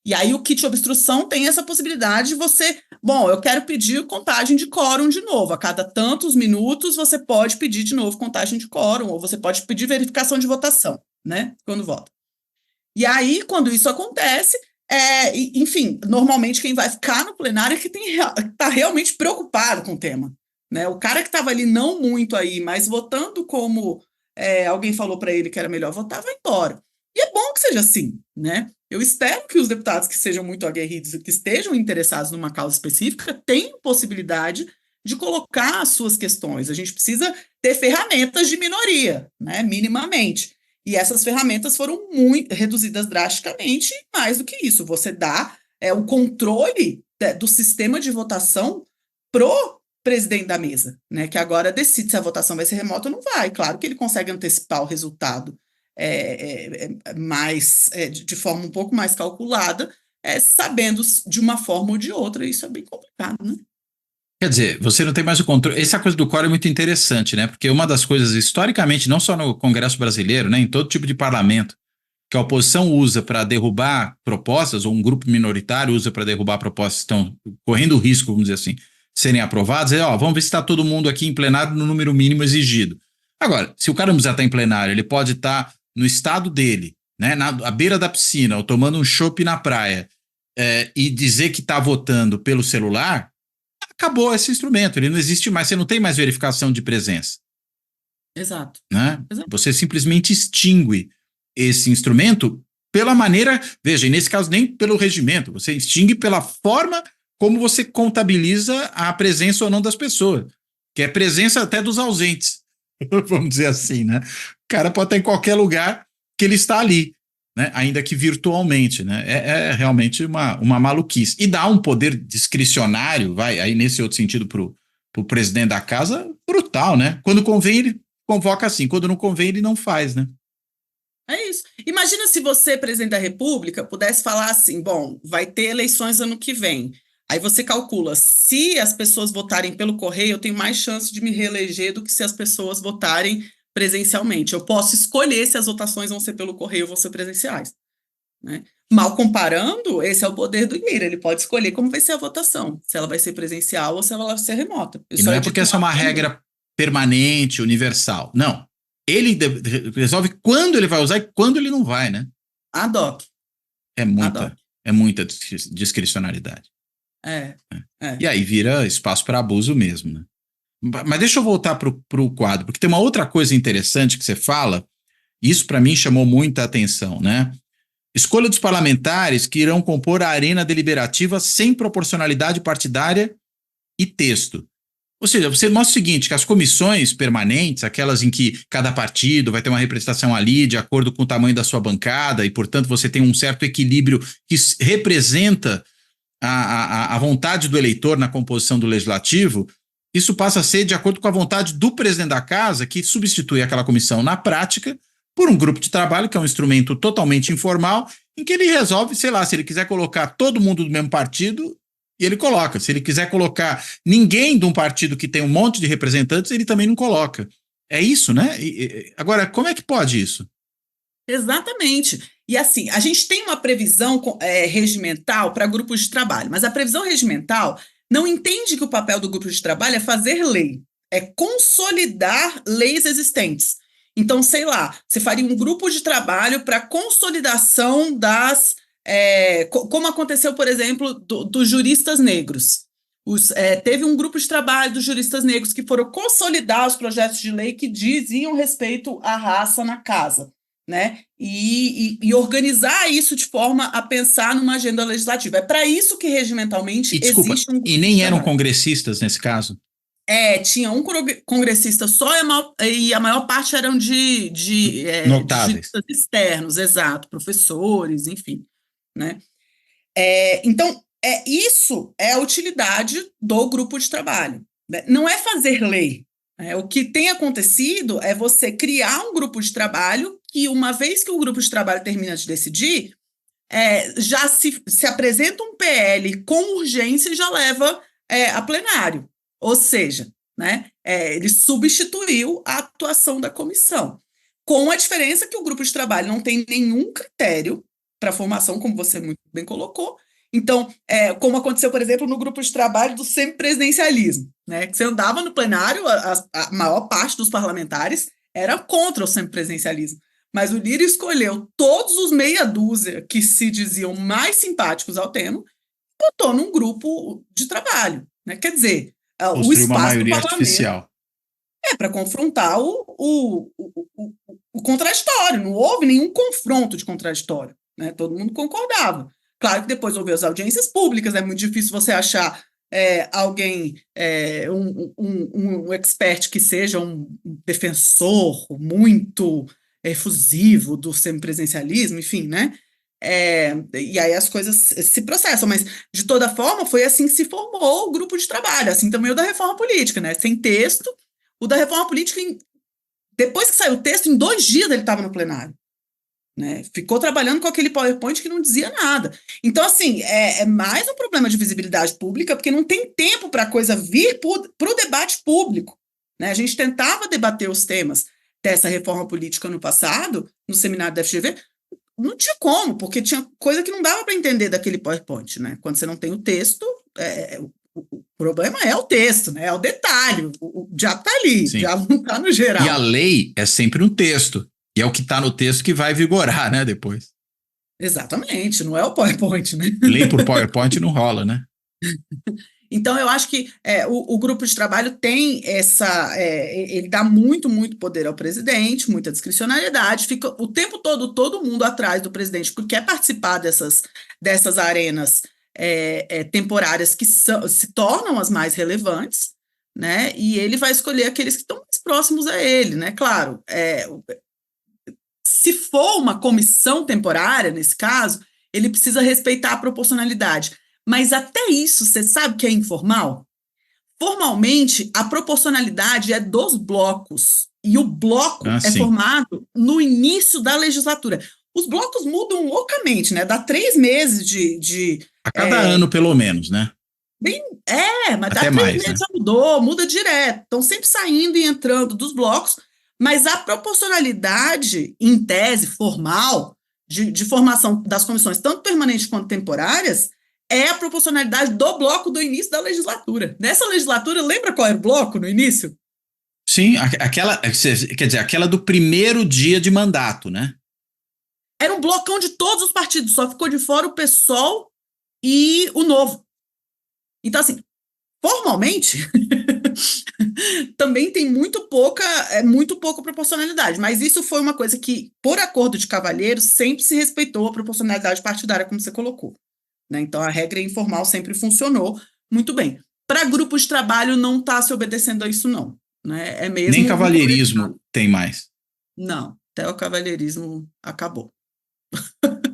E aí o kit obstrução tem essa possibilidade de você, bom, eu quero pedir contagem de quórum de novo, a cada tantos minutos você pode pedir de novo contagem de quórum, ou você pode pedir verificação de votação, né, quando vota. E aí, quando isso acontece, enfim, normalmente quem vai ficar no plenário é que está realmente preocupado com o tema, né, o cara que estava ali não muito aí, mas votando como alguém falou para ele que era melhor votar, vai embora. E é bom que seja assim, né? Eu espero que os deputados que sejam muito aguerridos e que estejam interessados numa causa específica tenham possibilidade de colocar as suas questões. A gente precisa ter ferramentas de minoria, né, minimamente. E essas ferramentas foram muito reduzidas drasticamente, e mais do que isso, você dá o controle do sistema de votação pro presidente da mesa, né, que agora decide se a votação vai ser remota ou não vai. Claro que ele consegue antecipar o resultado de forma um pouco mais calculada, sabendo de uma forma ou de outra, isso é bem complicado, né? Quer dizer, você não tem mais o controle. Essa coisa do quórum é muito interessante, né? Porque uma das coisas, historicamente, não só no Congresso brasileiro, né, em todo tipo de parlamento, que a oposição usa para derrubar propostas, ou um grupo minoritário usa para derrubar propostas que estão correndo o risco, vamos dizer assim, de serem aprovadas, vamos ver se está todo mundo aqui em plenário no número mínimo exigido. Agora, se o cara não precisa estar em plenário, ele pode estar no estado dele, né, à beira da piscina, ou tomando um chopp na praia, e dizer que está votando pelo celular, acabou esse instrumento, ele não existe mais, você não tem mais verificação de presença. Exato. Né? Exato. Você simplesmente extingue esse instrumento pela maneira, veja, e nesse caso nem pelo regimento, você extingue pela forma como você contabiliza a presença ou não das pessoas, que é presença até dos ausentes, vamos dizer assim, né? O cara pode estar em qualquer lugar que ele está ali, né? Ainda que virtualmente, né? É realmente uma maluquice. E dá um poder discricionário, vai, aí nesse outro sentido pro presidente da casa, brutal, né? Quando convém, ele convoca assim, quando não convém, ele não faz, né? É isso. Imagina se você, presidente da República, pudesse falar assim, bom, vai ter eleições ano que vem. Aí você calcula, se as pessoas votarem pelo correio, eu tenho mais chance de me reeleger do que se as pessoas votarem presencialmente. Eu posso escolher se as votações vão ser pelo correio ou vão ser presenciais, né? Mal comparando, esse é o poder do Lira. Ele pode escolher como vai ser a votação, se ela vai ser presencial ou se ela vai ser remota. E não é porque essa é uma regra permanente, universal. Não. Ele resolve quando ele vai usar e quando ele não vai, né? Ad hoc. É muita discricionalidade. E aí vira espaço para abuso mesmo, né? Mas deixa eu voltar para o quadro, porque tem uma outra coisa interessante que você fala, e isso para mim chamou muita atenção, né? Escolha dos parlamentares que irão compor a arena deliberativa sem proporcionalidade partidária e texto. Ou seja, você mostra o seguinte, que as comissões permanentes, aquelas em que cada partido vai ter uma representação ali de acordo com o tamanho da sua bancada e, portanto, você tem um certo equilíbrio que representa a vontade do eleitor na composição do legislativo, isso passa a ser de acordo com a vontade do presidente da casa, que substitui aquela comissão na prática por um grupo de trabalho, que é um instrumento totalmente informal, em que ele resolve, sei lá, se ele quiser colocar todo mundo do mesmo partido, e ele coloca. Se ele quiser colocar ninguém de um partido que tem um monte de representantes, ele também não coloca. É isso, né? Agora, como é que pode isso? Exatamente. E assim, a gente tem uma previsão regimental para grupos de trabalho, mas a previsão regimental não entende que o papel do grupo de trabalho é fazer lei, é consolidar leis existentes. Então, sei lá, você faria um grupo de trabalho para consolidação das... como aconteceu, por exemplo, dos juristas negros. Teve um grupo de trabalho dos juristas negros que foram consolidar os projetos de lei que diziam respeito à raça na casa, né? E organizar isso de forma a pensar numa agenda legislativa. É para isso que regimentalmente existe um grupo e nem de eram trabalho. congressistas nesse caso? Tinha um congressista só e a maior parte eram de notáveis. juristas externos, exato, professores, enfim, né? Então, isso é a utilidade do grupo de trabalho, né? Não é fazer lei. O que tem acontecido é você criar um grupo de trabalho que, uma vez que o grupo de trabalho termina de decidir, já se apresenta um PL com urgência e já leva a plenário. Ou seja, né, ele substituiu a atuação da comissão, com a diferença que o grupo de trabalho não tem nenhum critério para formação, como você muito bem colocou. Então, como aconteceu, por exemplo, no grupo de trabalho do semipresidencialismo, né, que você andava no plenário, a maior parte dos parlamentares era contra o semipresidencialismo, mas o Lira escolheu todos os meia dúzia que se diziam mais simpáticos ao tema, botou num grupo de trabalho, né? Quer dizer, o espaço uma maioria do parlamento artificial. para confrontar o contraditório. Não houve nenhum confronto de contraditório, né? Todo mundo concordava. Claro que depois houve as audiências públicas, é muito difícil você achar alguém, um expert que seja um defensor muito efusivo do semipresencialismo, enfim, né? E aí as coisas se processam, mas de toda forma foi assim que se formou o grupo de trabalho, assim também o da reforma política, né? Sem texto, o da reforma política, depois que saiu o texto, em 2 dias ele estava no plenário. Né? Ficou trabalhando com aquele PowerPoint que não dizia nada. Então, assim, é mais um problema de visibilidade pública, porque não tem tempo para a coisa vir para o debate público. Né? A gente tentava debater os temas dessa reforma política no passado, no seminário da FGV, não tinha como, porque tinha coisa que não dava para entender daquele PowerPoint. Né? Quando você não tem o texto, o problema é o texto, né? É o detalhe, o diabo está ali, Sim. o diabo não está no geral. E a lei é sempre um texto. E é o que está no texto que vai vigorar, né, depois. Exatamente, não é o PowerPoint, né? Lei por PowerPoint não rola, né? Então, eu acho que o grupo de trabalho tem ele dá muito, muito poder ao presidente, muita discricionariedade, fica o tempo todo mundo atrás do presidente, porque quer participar dessas arenas temporárias que se tornam as mais relevantes, né? E ele vai escolher aqueles que estão mais próximos a ele, né? Claro, se for uma comissão temporária, nesse caso, ele precisa respeitar a proporcionalidade. Mas até isso, você sabe que é informal? Formalmente, a proporcionalidade é dos blocos. E o bloco é sim. formado no início da legislatura. Os blocos mudam loucamente, né? Dá 3 meses de A cada ano, pelo menos, né? mas Até dá 3 mais, meses né? já mudou, muda direto. Estão sempre saindo e entrando dos blocos, mas a proporcionalidade, em tese, formal, de formação das comissões, tanto permanentes quanto temporárias, é a proporcionalidade do bloco do início da legislatura. Nessa legislatura, lembra qual era o bloco no início? Sim, aquela, quer dizer, aquela do primeiro dia de mandato, né? Era um blocão de todos os partidos, só ficou de fora o PSOL e o Novo. Então, assim, formalmente, também tem muito pouca proporcionalidade, mas isso foi uma coisa que, por acordo de cavalheiros, sempre se respeitou a proporcionalidade partidária, como você colocou. Né? Então, a regra informal sempre funcionou muito bem. Para grupo de trabalho, não está se obedecendo a isso, não. Né? É mesmo Nem cavalheirismo tem mais. Não, até o cavalheirismo acabou.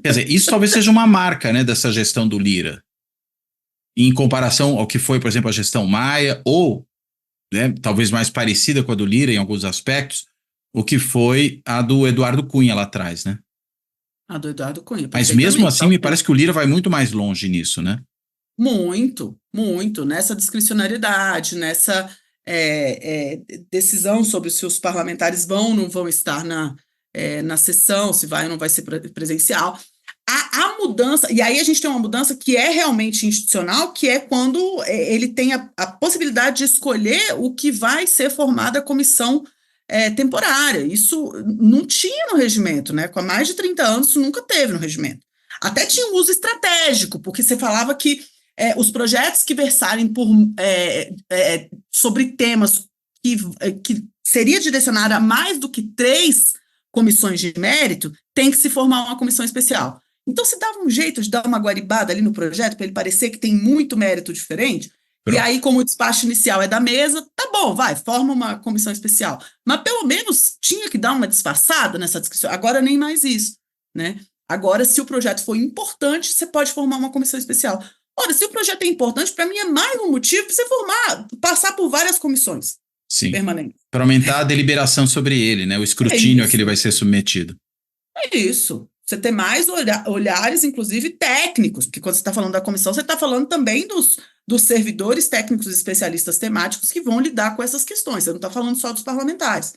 Quer dizer, isso talvez seja uma marca, né, dessa gestão do Lira. Em comparação ao que foi, por exemplo, a gestão Maia, ou, né, talvez mais parecida com a do Lira em alguns aspectos, o que foi a do Eduardo Cunha lá atrás, né? A do Eduardo Cunha, Mas mesmo perfeitamente. assim, me parece que o Lira vai muito mais longe nisso, né? Muito, muito, nessa discricionariedade, nessa decisão sobre se os parlamentares vão ou não vão estar na sessão, se vai ou não vai ser presencial. A mudança, e aí a gente tem uma mudança que é realmente institucional, que é quando ele tem a possibilidade de escolher o que vai ser formada a comissão temporária. Isso não tinha no regimento, né? Com mais de 30 anos, isso nunca teve no regimento. Até tinha um uso estratégico, porque você falava que os projetos que versarem sobre temas que seria direcionado a mais do que 3 comissões de mérito, tem que se formar uma comissão especial. Então, se dava um jeito de dar uma guaribada ali no projeto, para ele parecer que tem muito mérito diferente, e aí, como o despacho inicial é da mesa, tá bom, vai, forma uma comissão especial. Mas, pelo menos, tinha que dar uma disfarçada nessa discussão. Agora, nem mais isso, né? Agora, se o projeto for importante, você pode formar uma comissão especial. Ora, se o projeto é importante, para mim é mais um motivo para você passar por várias comissões permanentes. Para aumentar a deliberação sobre ele, né? O escrutínio a que ele vai ser submetido. É isso. Você ter mais olhares, inclusive técnicos, porque quando você está falando da comissão, você está falando também dos servidores técnicos e especialistas temáticos que vão lidar com essas questões. Você não está falando só dos parlamentares,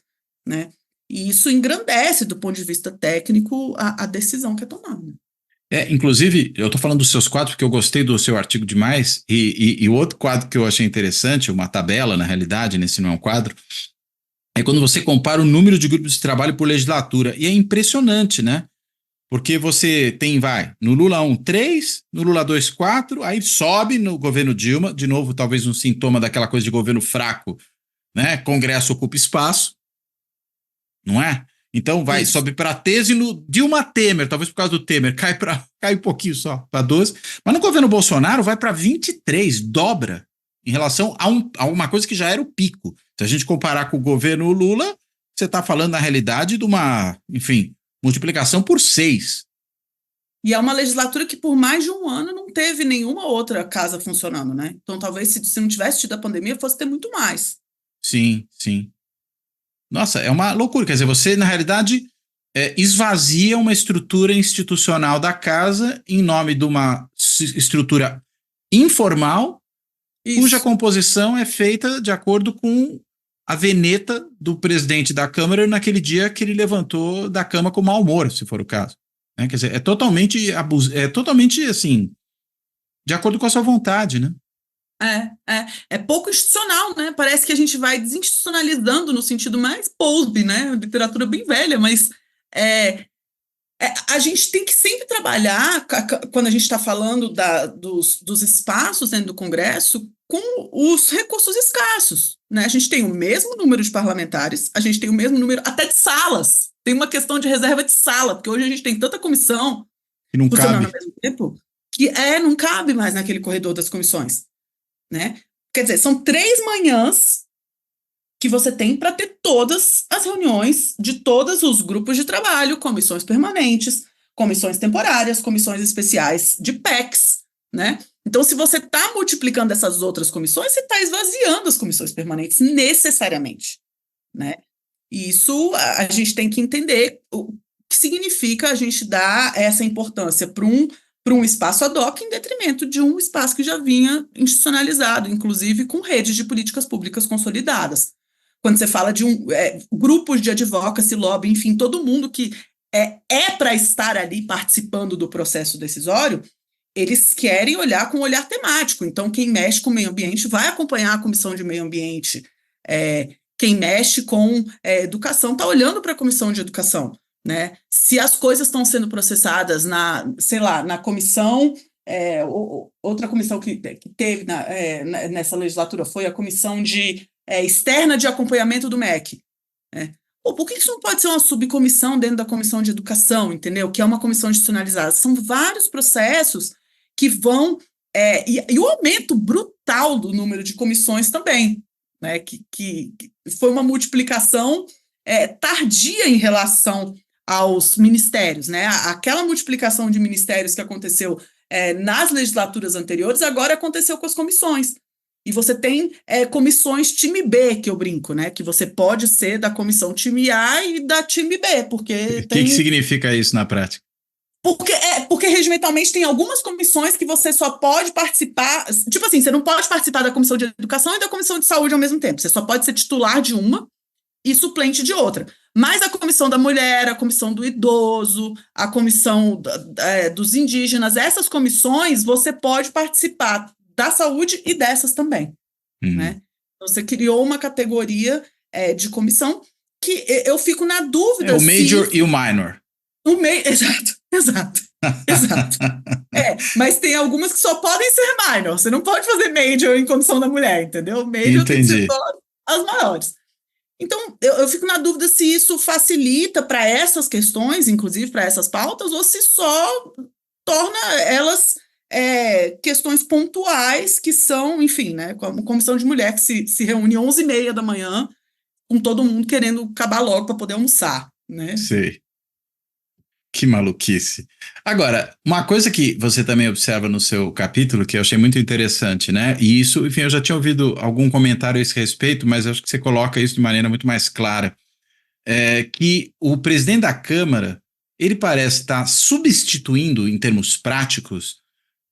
né? E isso engrandece, do ponto de vista técnico, a decisão que é tomada. Inclusive, eu estou falando dos seus quadros porque eu gostei do seu artigo demais, e o outro quadro que eu achei interessante, uma tabela, na realidade, nesse não é um quadro, é quando você compara o número de grupos de trabalho por legislatura, e é impressionante, né? Porque você tem, no Lula 1, 3, no Lula 2, 4, aí sobe no governo Dilma, de novo, talvez um sintoma daquela coisa de governo fraco, né? Congresso ocupa espaço, não é? Então Isso. sobe para 13 no Dilma Temer, talvez por causa do Temer, cai um pouquinho só, para 12. Mas no governo Bolsonaro vai para 23, dobra, em relação a uma coisa que já era o pico. Se a gente comparar com o governo Lula, você está falando, na realidade, de uma, enfim, multiplicação por 6. E é uma legislatura que por mais de um ano não teve nenhuma outra casa funcionando, né? Então talvez se não tivesse tido a pandemia fosse ter muito mais. Sim, sim. Nossa, é uma loucura. Quer dizer, você, na realidade, esvazia uma estrutura institucional da casa em nome de uma estrutura informal, cuja Isso. composição é feita de acordo com a veneta do presidente da Câmara naquele dia que ele levantou da cama com mau humor, se for o caso. Quer dizer, é totalmente assim, de acordo com a sua vontade, né? É pouco institucional, né? Parece que a gente vai desinstitucionalizando no sentido mais Bowlby, né? Literatura bem velha, mas é, a gente tem que sempre trabalhar, quando a gente está falando dos espaços dentro do Congresso, com os recursos escassos, né? A gente tem o mesmo número de parlamentares, a gente tem o mesmo número até de salas. Tem uma questão de reserva de sala, porque hoje a gente tem tanta comissão Que não funcionando cabe. ao mesmo tempo que não cabe mais naquele corredor das comissões, né? Quer dizer, são 3 manhãs que você tem para ter todas as reuniões de todos os grupos de trabalho, comissões permanentes, comissões temporárias, comissões especiais de PECs, né? Então, se você está multiplicando essas outras comissões, você está esvaziando as comissões permanentes necessariamente, né? E isso a gente tem que entender o que significa a gente dar essa importância para um espaço ad hoc em detrimento de um espaço que já vinha institucionalizado, inclusive com redes de políticas públicas consolidadas. Quando você fala de grupos de advocacy, lobby, enfim, todo mundo que é para estar ali participando do processo decisório, eles querem olhar com um olhar temático. Então, quem mexe com o meio ambiente vai acompanhar a comissão de meio ambiente. Quem mexe com educação está olhando para a comissão de educação, né? Se as coisas estão sendo processadas na comissão, outra comissão que teve nessa legislatura foi a comissão externa de acompanhamento do MEC. Né? Por que isso não pode ser uma subcomissão dentro da comissão de educação, entendeu? Que é uma comissão institucionalizada. São vários processos que vão... e o aumento brutal do número de comissões também, né? Que foi uma multiplicação tardia em relação aos ministérios, né? Aquela multiplicação de ministérios que aconteceu nas legislaturas anteriores, agora aconteceu com as comissões. E você tem comissões time B, que eu brinco, né? Que você pode ser da comissão time A e da time B, porque O que significa isso na prática? Porque regimentalmente tem algumas comissões que você só pode participar, tipo assim, você não pode participar da comissão de educação e da comissão de saúde ao mesmo tempo, você só pode ser titular de uma e suplente de outra. Mas a comissão da mulher, a comissão do idoso, a comissão dos indígenas, essas comissões você pode participar da saúde e dessas também, né? Então, você criou uma categoria de comissão que eu fico na dúvida o major e o minor. Exato. Mas tem algumas que só podem ser minor. Você não pode fazer major em comissão da mulher, entendeu? Major tem que ser só as maiores. Então, eu fico na dúvida se isso facilita para essas questões, inclusive para essas pautas, ou se só torna elas questões pontuais que são, enfim, né? Como comissão de mulher que se reúne 11h30 da manhã, com todo mundo querendo acabar logo para poder almoçar, né? Sei. Que maluquice. Agora, uma coisa que você também observa no seu capítulo, que eu achei muito interessante, né? E isso, enfim, eu já tinha ouvido algum comentário a esse respeito, mas acho que você coloca isso de maneira muito mais clara, que o presidente da Câmara, ele parece estar substituindo, em termos práticos,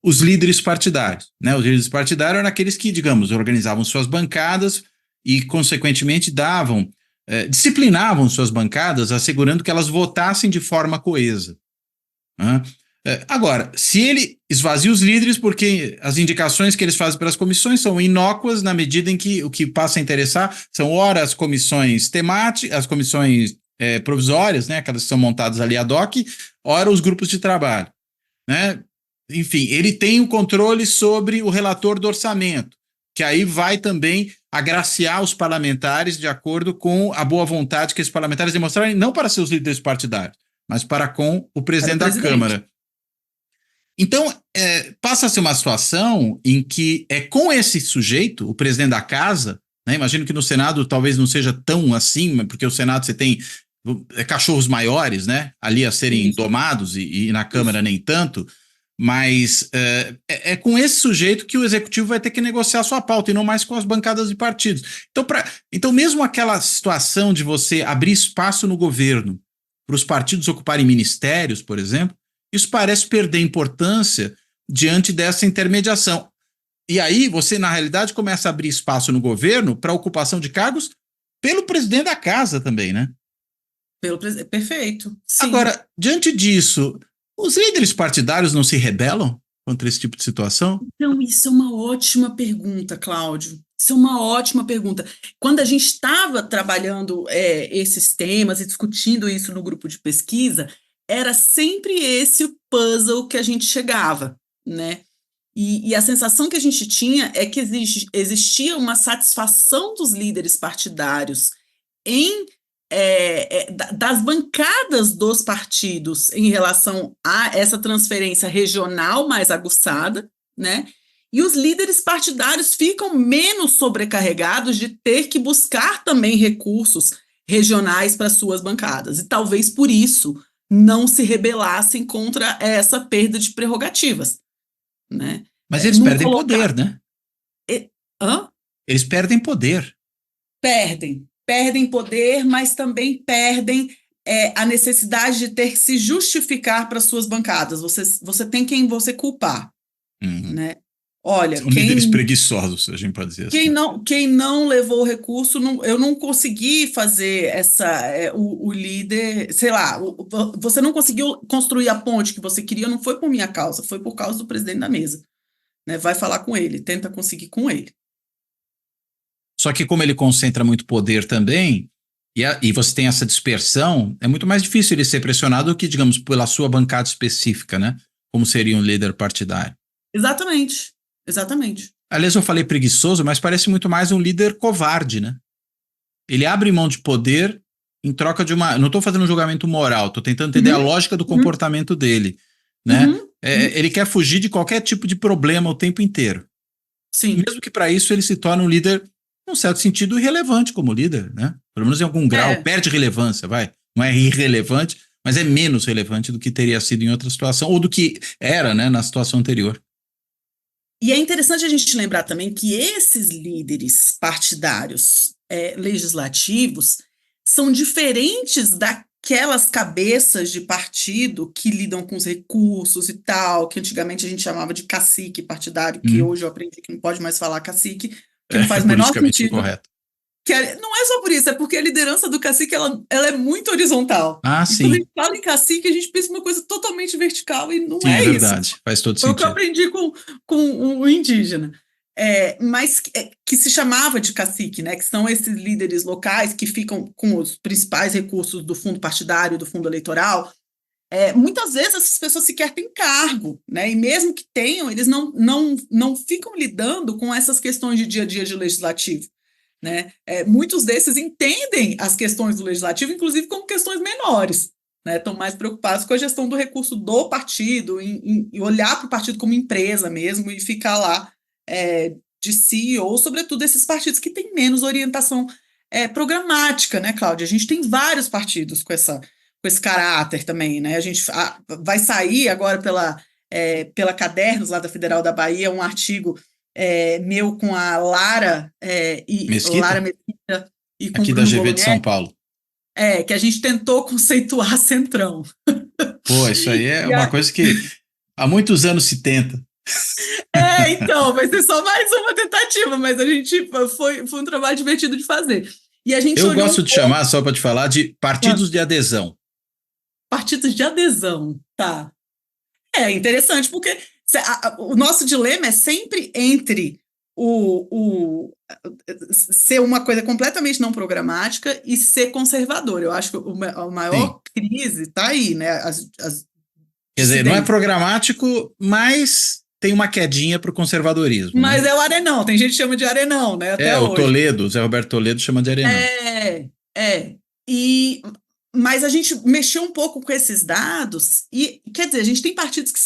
os líderes partidários, né? Os líderes partidários eram aqueles que, digamos, organizavam suas bancadas e, consequentemente, disciplinavam suas bancadas, assegurando que elas votassem de forma coesa. Agora, se ele esvazia os líderes, porque as indicações que eles fazem para as comissões são inócuas na medida em que o que passa a interessar são, ora, as comissões temáticas, as comissões provisórias, né, aquelas que são montadas ali ad hoc, ora, os grupos de trabalho, né? Enfim, ele tem o controle sobre o relator do orçamento. que aí vai também agraciar os parlamentares de acordo com a boa vontade que esses parlamentares demonstrarem, não para seus líderes partidários, mas para com o presidente da Câmara. Então, passa a ser uma situação em que é com esse sujeito, o presidente da casa, né, imagino que no Senado talvez não seja tão assim, porque o Senado você tem cachorros maiores, né, ali a serem domados e na Câmara nem tanto, mas é com esse sujeito que o executivo vai ter que negociar a sua pauta e não mais com as bancadas de partidos. Então mesmo aquela situação de você abrir espaço no governo para os partidos ocuparem ministérios, por exemplo, isso parece perder importância diante dessa intermediação. E aí você, na realidade, começa a abrir espaço no governo para a ocupação de cargos pelo presidente da casa também, né? Perfeito. Sim. Agora, diante disso, os líderes partidários não se rebelam contra esse tipo de situação? Então, isso é uma ótima pergunta, Cláudio. Isso é uma ótima pergunta. Quando a gente estava trabalhando esses temas e discutindo isso no grupo de pesquisa, era sempre esse o puzzle que a gente chegava, né? E a sensação que a gente tinha é que existia uma satisfação dos líderes partidários das bancadas dos partidos em relação a essa transferência regional mais aguçada, né? E os líderes partidários ficam menos sobrecarregados de ter que buscar também recursos regionais para suas bancadas. E talvez por isso não se rebelassem contra essa perda de prerrogativas, né? Mas eles perdem poder, né? Hã? Eles perdem poder. Perdem poder, mas também perdem a necessidade de ter que se justificar para suas bancadas. Você tem quem você culpar, né? Olha, são líderes preguiçosos, a gente pode dizer assim. Quem não levou o recurso, eu não consegui fazer o líder, sei lá, você não conseguiu construir a ponte que você queria, não foi por minha causa, foi por causa do presidente da mesa, né? Vai falar com ele, tenta conseguir com ele. Só que como ele concentra muito poder também, e você tem essa dispersão, é muito mais difícil ele ser pressionado do que, digamos, pela sua bancada específica, né? Como seria um líder partidário. Exatamente. Aliás, eu falei preguiçoso, mas parece muito mais um líder covarde, né? Ele abre mão de poder em troca de uma... Não estou fazendo um julgamento moral, estou tentando entender a lógica do comportamento dele, né? Ele quer fugir de qualquer tipo de problema o tempo inteiro. Sim. Mesmo que para isso ele se torne um líder, num certo sentido, irrelevante como líder, né? Pelo menos em algum grau, perde relevância, vai. Não é irrelevante, mas é menos relevante do que teria sido em outra situação, ou do que era, né, na situação anterior. E é interessante a gente lembrar também que esses líderes partidários legislativos são diferentes daquelas cabeças de partido que lidam com os recursos e tal, que antigamente a gente chamava de cacique partidário, que hoje eu aprendi que não pode mais falar cacique, que não faz o menor sentido. Correto. Não é só por isso, é porque a liderança do cacique ela é muito horizontal. Sim. Quando a gente fala em cacique, a gente pensa uma coisa totalmente vertical e não é verdade, isso. Faz todo sentido. Foi o que eu aprendi com o indígena. Mas que se chamava de cacique, né? Que são esses líderes locais que ficam com os principais recursos do fundo partidário, do fundo eleitoral. Muitas vezes essas pessoas sequer têm cargo, né? E mesmo que tenham, eles não ficam lidando com essas questões de dia a dia de legislativo. Né? Muitos desses entendem as questões do legislativo, inclusive como questões menores, né? Estão mais preocupados com a gestão do recurso do partido, em olhar para o partido como empresa mesmo e ficar lá de CEO, sobretudo esses partidos que têm menos orientação programática, né, Cláudia? A gente tem vários partidos com esse caráter também, né? A gente vai sair agora pela Cadernos, lá da Federal da Bahia, um artigo meu com a Lara Mesquita e com aqui Bruno da GV Bolognese, de São Paulo. Que a gente tentou conceituar Centrão. Pô, isso aí é uma coisa que há muitos anos se tenta. Então, vai ser só mais uma tentativa, mas a gente foi um trabalho divertido de fazer. E a gente Eu gosto de chamar, só para te falar, de partidos de adesão. Partidos de adesão, tá. É interessante, porque o nosso dilema é sempre entre ser uma coisa completamente não programática e ser conservador. Eu acho que a maior crise está aí, né? Quer dizer, não é programático, mas tem uma quedinha para o conservadorismo, Mas né? é o Arenão, tem gente que chama de Arenão, né? Até O hoje. Toledo, o Zé Roberto Toledo chama de Arenão. É. E, mas a gente mexeu um pouco com esses dados e, quer dizer, a gente tem partidos que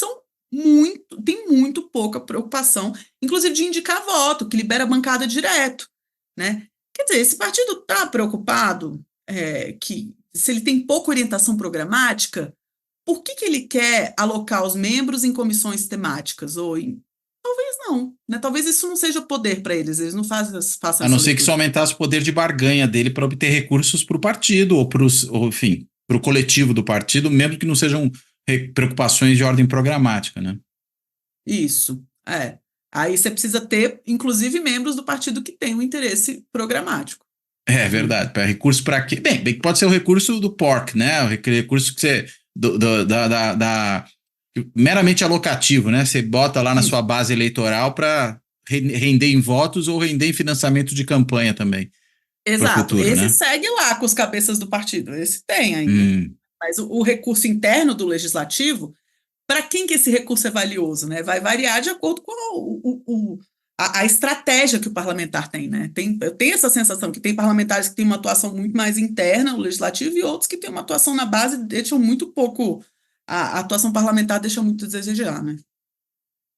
tem muito pouca preocupação, inclusive de indicar voto, que libera bancada direto, né? Quer dizer, esse partido está preocupado que se ele tem pouca orientação programática, por que ele quer alocar os membros em comissões temáticas talvez não, né? Talvez isso não seja poder para eles não façam A não essa ser que isso leitura. aumentasse o poder de barganha dele para obter recursos para o partido enfim, para o coletivo do partido, mesmo que não sejam preocupações de ordem programática, né? Isso, é. Aí você precisa ter, inclusive, membros do partido que tenham interesse programático. É verdade. Recurso para quê? Bem, pode ser o recurso do PORC, né? O recurso que você. Meramente alocativo, né? Você bota lá na sua base eleitoral para render em votos ou render em financiamento de campanha também. Exato. Futuro, Esse né? segue lá com os cabeças do partido. Esse tem ainda. Mas o recurso interno do legislativo, para quem que esse recurso é valioso, né? Vai variar de acordo com a estratégia que o parlamentar tem, né? Eu tenho essa sensação que tem parlamentares que têm uma atuação muito mais interna no legislativo e outros que têm uma atuação na base e deixam muito pouco. A atuação parlamentar deixa muito a desejar, né?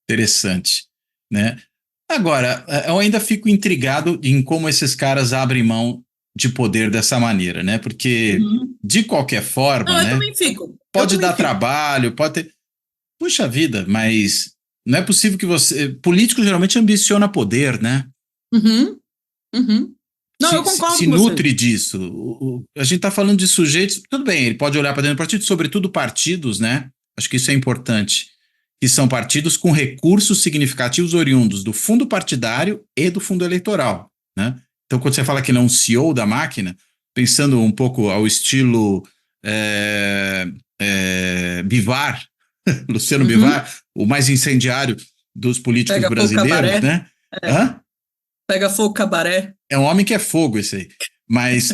Interessante, né? Agora, eu ainda fico intrigado em como esses caras abrem mão de poder dessa maneira, né? Porque, de qualquer forma, Não, eu né? também fico. Pode dar trabalho, pode ter. Puxa vida, mas não é possível que você. Político geralmente ambiciona poder, né? Não, eu concordo Se com você. nutre disso. A gente está falando de sujeitos. Tudo bem, ele pode olhar para dentro do partido, sobretudo partidos, né? Acho que isso é importante. Que são partidos com recursos significativos oriundos do fundo partidário e do fundo eleitoral, né? Então, quando você fala que ele é um CEO da máquina, pensando um pouco ao estilo Bivar, Luciano Bivar, o mais incendiário dos políticos Pega fogo brasileiros, cabaré. né? Hã? Pega fogo cabaré. É um homem que é fogo esse aí. Mas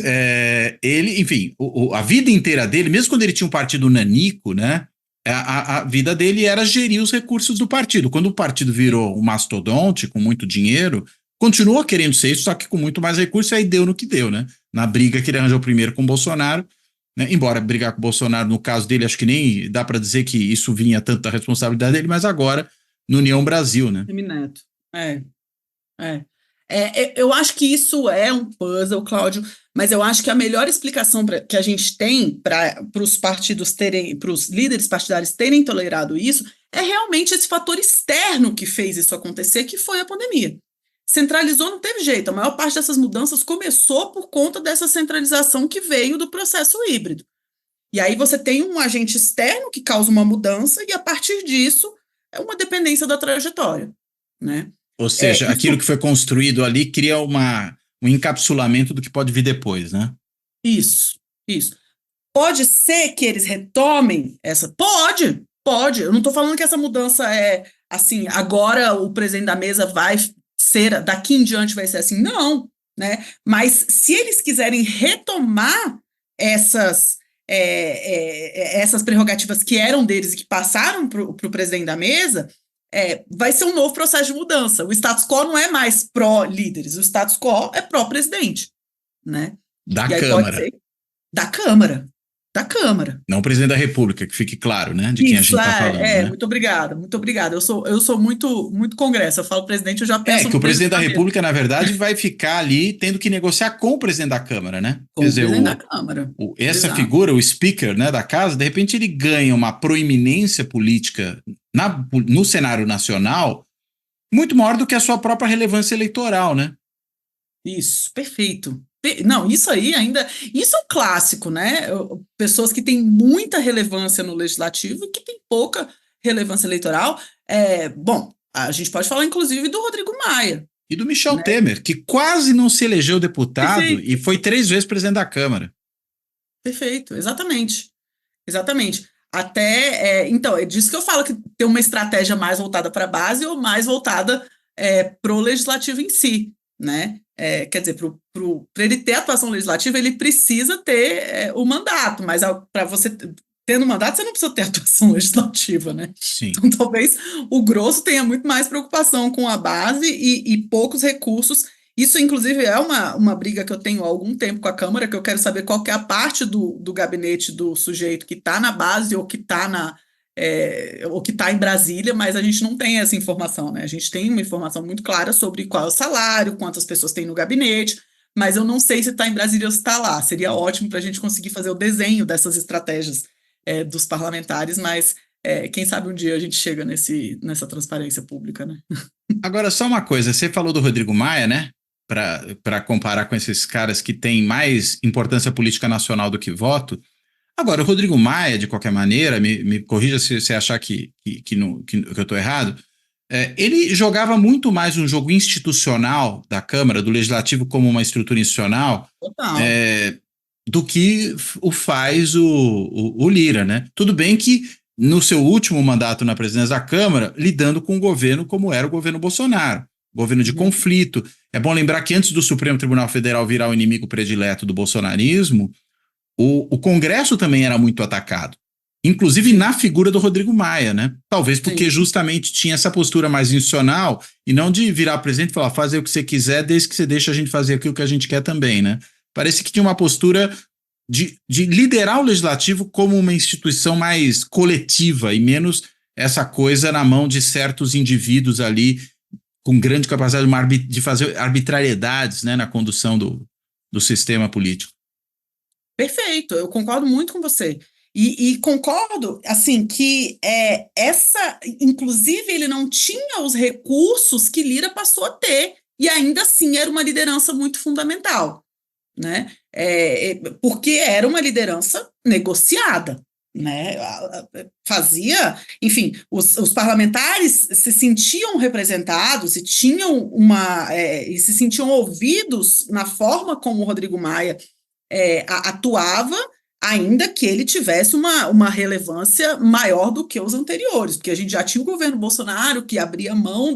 ele, enfim, a vida inteira dele, mesmo quando ele tinha um partido nanico, né? A vida dele era gerir os recursos do partido. Quando o partido virou um mastodonte com muito dinheiro, continuou querendo ser isso, só que com muito mais recursos, aí deu no que deu, né? Na briga que ele arranjou primeiro com o Bolsonaro, né? Embora brigar com o Bolsonaro, no caso dele, acho que nem dá para dizer que isso vinha tanto da responsabilidade dele, mas agora no União Brasil, né? Semineto. Eu acho que isso é um puzzle, Cláudio, mas eu acho que a melhor explicação que a gente tem para os partidos terem, para os líderes partidários terem tolerado isso, é realmente esse fator externo que fez isso acontecer, que foi a pandemia. Centralizou, não teve jeito. A maior parte dessas mudanças começou por conta dessa centralização que veio do processo híbrido. E aí você tem um agente externo que causa uma mudança, e a partir disso é uma dependência da trajetória, né? Ou seja, aquilo que foi construído ali cria um encapsulamento do que pode vir depois, né? Isso. Pode ser que eles retomem essa? Pode. Eu não estou falando que essa mudança é assim, agora o presidente da mesa vai ser, daqui em diante vai ser assim. Não, né? Mas se eles quiserem retomar essas prerrogativas que eram deles e que passaram para o presidente da mesa, vai ser um novo processo de mudança. O status quo não é mais pró-líderes, o status quo é pró-presidente, né? Da e aí Câmara. pode ser da Câmara. Não o presidente da República, que fique claro, né? De quem a gente está falando. Né? Muito obrigada. Eu sou muito, muito Congresso. Eu falo presidente, eu já penso que o presidente da República, na verdade, vai ficar ali tendo que negociar com o presidente da Câmara, né? Com o presidente da Câmara. Essa figura, o speaker, né, da casa, de repente ele ganha uma proeminência política no cenário nacional muito maior do que a sua própria relevância eleitoral, né? Isso, perfeito. Não, isso aí ainda. Isso é um clássico, né? Pessoas que têm muita relevância no legislativo e que têm pouca relevância eleitoral. Bom, a gente pode falar, inclusive, do Rodrigo Maia. E do Michel Temer, que quase não se elegeu deputado e foi 3 vezes presidente da Câmara. Perfeito, exatamente. Então, é disso que eu falo, que tem uma estratégia mais voltada para a base ou mais voltada para o legislativo em si, né? Quer dizer, para ele ter atuação legislativa, ele precisa ter o mandato, mas para você tendo mandato, você não precisa ter atuação legislativa, né? Sim. Então, talvez o grosso tenha muito mais preocupação com a base e poucos recursos. Isso, inclusive, é uma briga que eu tenho há algum tempo com a Câmara, que eu quero saber qual que é a parte do gabinete do sujeito que está na base ou que está ou que está em Brasília, mas a gente não tem essa informação, né? A gente tem uma informação muito clara sobre qual é o salário, quantas pessoas tem no gabinete, mas eu não sei se está em Brasília ou se está lá. Seria ótimo para a gente conseguir fazer o desenho dessas estratégias dos parlamentares, mas quem sabe um dia a gente chega nessa transparência pública, né? Agora, só uma coisa, você falou do Rodrigo Maia, né? Para comparar com esses caras que têm mais importância política nacional do que voto. Agora, o Rodrigo Maia, de qualquer maneira, me corrija se você achar que eu estou errado, ele jogava muito mais um jogo institucional da Câmara, do Legislativo como uma estrutura institucional, Total. do que o faz o Lira, né? Tudo bem que no seu último mandato na presidência da Câmara, lidando com o governo como era o governo Bolsonaro, governo de Uhum. conflito. É bom lembrar que antes do Supremo Tribunal Federal virar o inimigo predileto do bolsonarismo, o Congresso também era muito atacado, inclusive Sim, na figura do Rodrigo Maia, né? Talvez porque sim. justamente tinha essa postura mais institucional e não de virar presidente e falar, fazer o que você quiser, desde que você deixe a gente fazer aquilo que a gente quer também, né? Parece que tinha uma postura de liderar o legislativo como uma instituição mais coletiva e menos essa coisa na mão de certos indivíduos ali com grande capacidade de fazer arbitrariedades, né, na condução do sistema político. Perfeito, eu concordo muito com você. E concordo, assim, que inclusive, ele não tinha os recursos que Lira passou a ter, e ainda assim era uma liderança muito fundamental, né? Porque era uma liderança negociada, né? Fazia, enfim, os parlamentares se sentiam representados e e se sentiam ouvidos na forma como o Rodrigo Maia atuava, ainda que ele tivesse uma relevância maior do que os anteriores, porque a gente já tinha o governo Bolsonaro que abria mão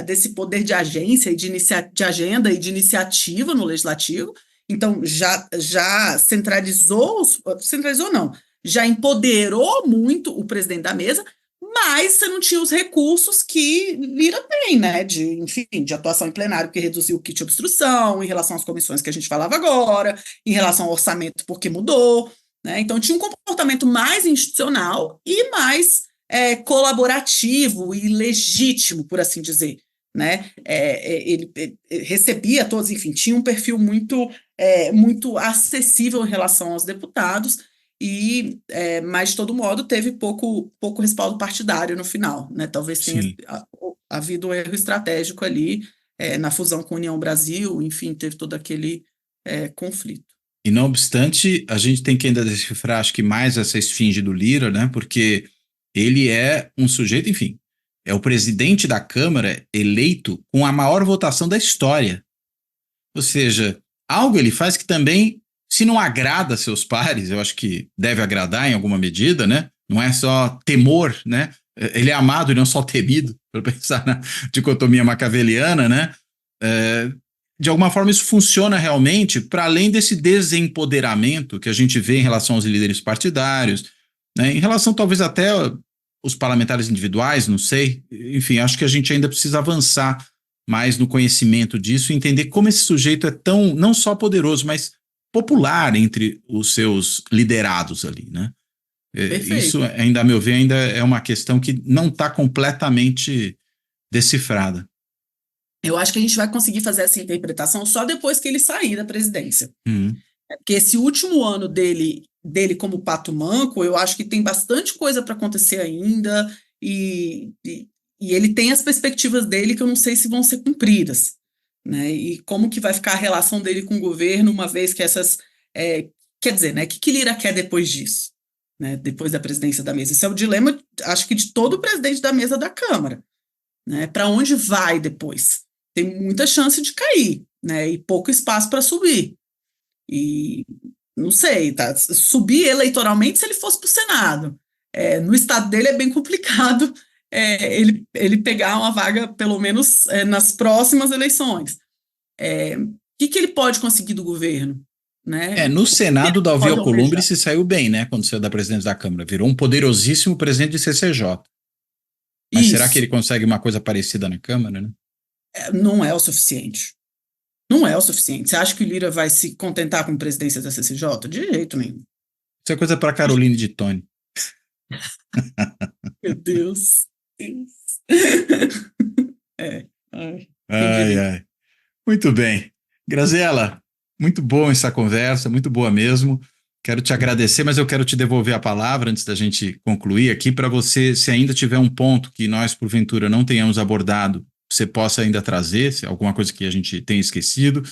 desse poder de agência e de agenda e de iniciativa no legislativo, então já centralizou não, já empoderou muito o presidente da mesa, mas você não tinha os recursos que Lira tem, né? Enfim, de atuação em plenário, que reduziu o kit de obstrução, em relação às comissões que a gente falava agora, em relação ao orçamento, porque mudou, né? Então tinha um comportamento mais institucional e mais colaborativo e legítimo, por assim dizer. Né? Ele recebia todos, enfim, tinha um perfil muito acessível em relação aos deputados mas de todo modo teve pouco respaldo partidário no final, né? Talvez tenha Sim. havido um erro estratégico ali na fusão com a União Brasil, enfim, teve todo aquele conflito. E não obstante, a gente tem que ainda decifrar, acho que mais essa esfinge do Lira, né? Porque ele é um sujeito, enfim, é o presidente da Câmara eleito com a maior votação da história. Ou seja, algo ele faz que também, se não agrada seus pares, eu acho que deve agradar em alguma medida, né? Não é só temor, né? Ele é amado e não só temido, para pensar na dicotomia maquiaveliana, né? De alguma forma isso funciona realmente para além desse desempoderamento que a gente vê em relação aos líderes partidários, né? Em relação talvez até os parlamentares individuais, não sei. Enfim, acho que a gente ainda precisa avançar mais no conhecimento disso e entender como esse sujeito é tão, não só poderoso, mas popular entre os seus liderados ali, né? Isso, Perfeito. ainda a meu ver, ainda é uma questão que não está completamente decifrada. Eu acho que a gente vai conseguir fazer essa interpretação só depois que ele sair da presidência. Uhum. Porque esse último ano dele como pato manco, eu acho que tem bastante coisa para acontecer ainda, e ele tem as perspectivas dele que eu não sei se vão ser cumpridas, né? E como que vai ficar a relação dele com o governo, uma vez que quer dizer, né? O que Lira quer depois disso, né? Depois da presidência da mesa? Esse é o dilema, acho que de todo presidente da mesa da Câmara, né? Para onde vai depois? Tem muita chance de cair, né? E pouco espaço para subir. E não sei, tá? Subir eleitoralmente se ele fosse para o Senado. No estado dele é bem complicado ele pegar uma vaga, pelo menos nas próximas eleições. O que ele pode conseguir do governo? né? No Senado, o Davi Pode Alcolumbre almejar. se saiu bem, né? Quando saiu da presidência da Câmara. Virou um poderosíssimo presidente de CCJ. Mas será que Isso ele consegue uma coisa parecida na Câmara, né? não é o suficiente. Não é o suficiente. Você acha que o Lira vai se contentar com a presidência da CCJ? De jeito nenhum. Isso é coisa para Caroline de Tony. Meu Deus. Deus. Ai, quem Ai, diria? ai. Muito bem. Graziela, muito bom essa conversa, muito boa mesmo. Quero te agradecer, mas eu quero te devolver a palavra antes da gente concluir aqui para você, se ainda tiver um ponto que nós, porventura, não tenhamos abordado, você possa ainda trazer, se alguma coisa que a gente tenha esquecido.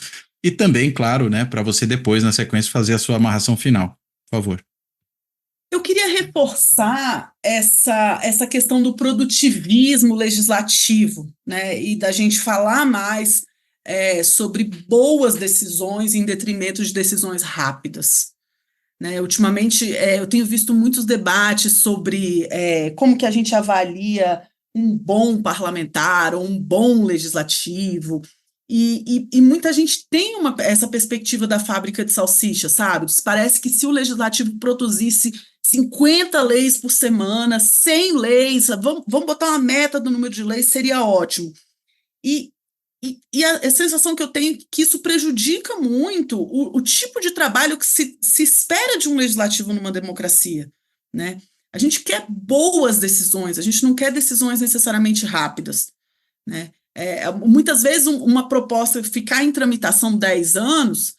E também, claro, né, para você depois, na sequência, fazer a sua amarração final. Por favor. Eu queria reforçar essa questão do produtivismo legislativo, né, e da gente falar mais sobre boas decisões em detrimento de decisões rápidas. Né? Ultimamente, eu tenho visto muitos debates sobre como que a gente avalia um bom parlamentar ou um bom legislativo, e muita gente tem essa perspectiva da fábrica de salsicha, sabe? Parece que se o legislativo produzisse 50 leis por semana, 100 leis, vamos botar uma meta do número de leis, seria ótimo. E a sensação que eu tenho é que isso prejudica muito o tipo de trabalho que se espera de um legislativo numa democracia, né? A gente quer boas decisões, a gente não quer decisões necessariamente rápidas, né? Muitas vezes uma proposta ficar em tramitação 10 anos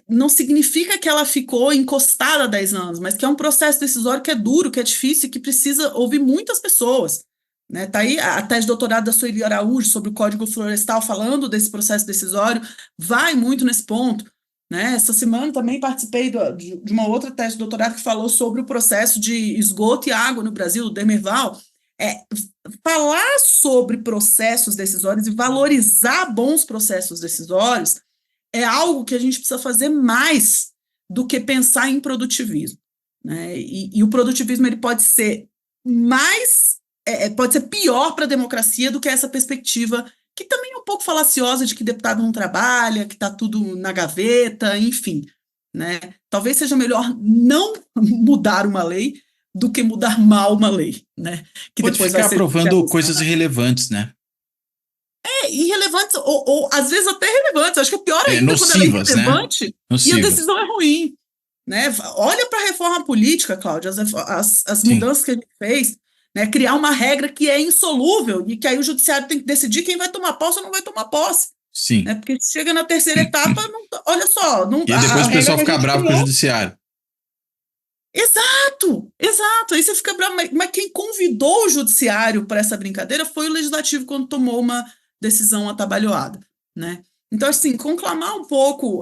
não significa que ela ficou encostada há 10 anos, mas que é um processo decisório que é duro, que é difícil, que precisa ouvir muitas pessoas. Né, tá aí a tese de doutorado da Sueli Araújo sobre o Código Florestal, falando desse processo decisório, vai muito nesse ponto. Né? Essa semana também participei de uma outra tese de doutorado que falou sobre o processo de esgoto e água no Brasil, do Demerval. Falar sobre processos decisórios e valorizar bons processos decisórios é algo que a gente precisa fazer mais do que pensar em produtivismo. Né? E o produtivismo ele pode ser pode ser pior para a democracia do que essa perspectiva, que também é um pouco falaciosa, de que deputado não trabalha, que está tudo na gaveta, enfim. Né? Talvez seja melhor não mudar uma lei do que mudar mal uma lei. Né? Que Pode depois ficar vai ser aprovando coisas irrelevantes, né? Irrelevantes, ou às vezes até relevantes. Acho que é pior ainda Nocivas, quando ela é irrelevante, né? E a Nocivas. decisão é ruim. Né? Olha para a reforma política, Cláudia, as mudanças que a gente fez, né? Criar uma regra que é insolúvel e que aí o judiciário tem que decidir quem vai tomar posse ou não vai tomar posse. Sim. Né? Porque chega na terceira etapa, olha só. E aí depois o pessoal fica bravo com o judiciário. Exato. Aí você fica bravo, mas quem convidou o judiciário para essa brincadeira foi o legislativo quando tomou uma decisão atabalhoada. Né? Então, assim, conclamar um pouco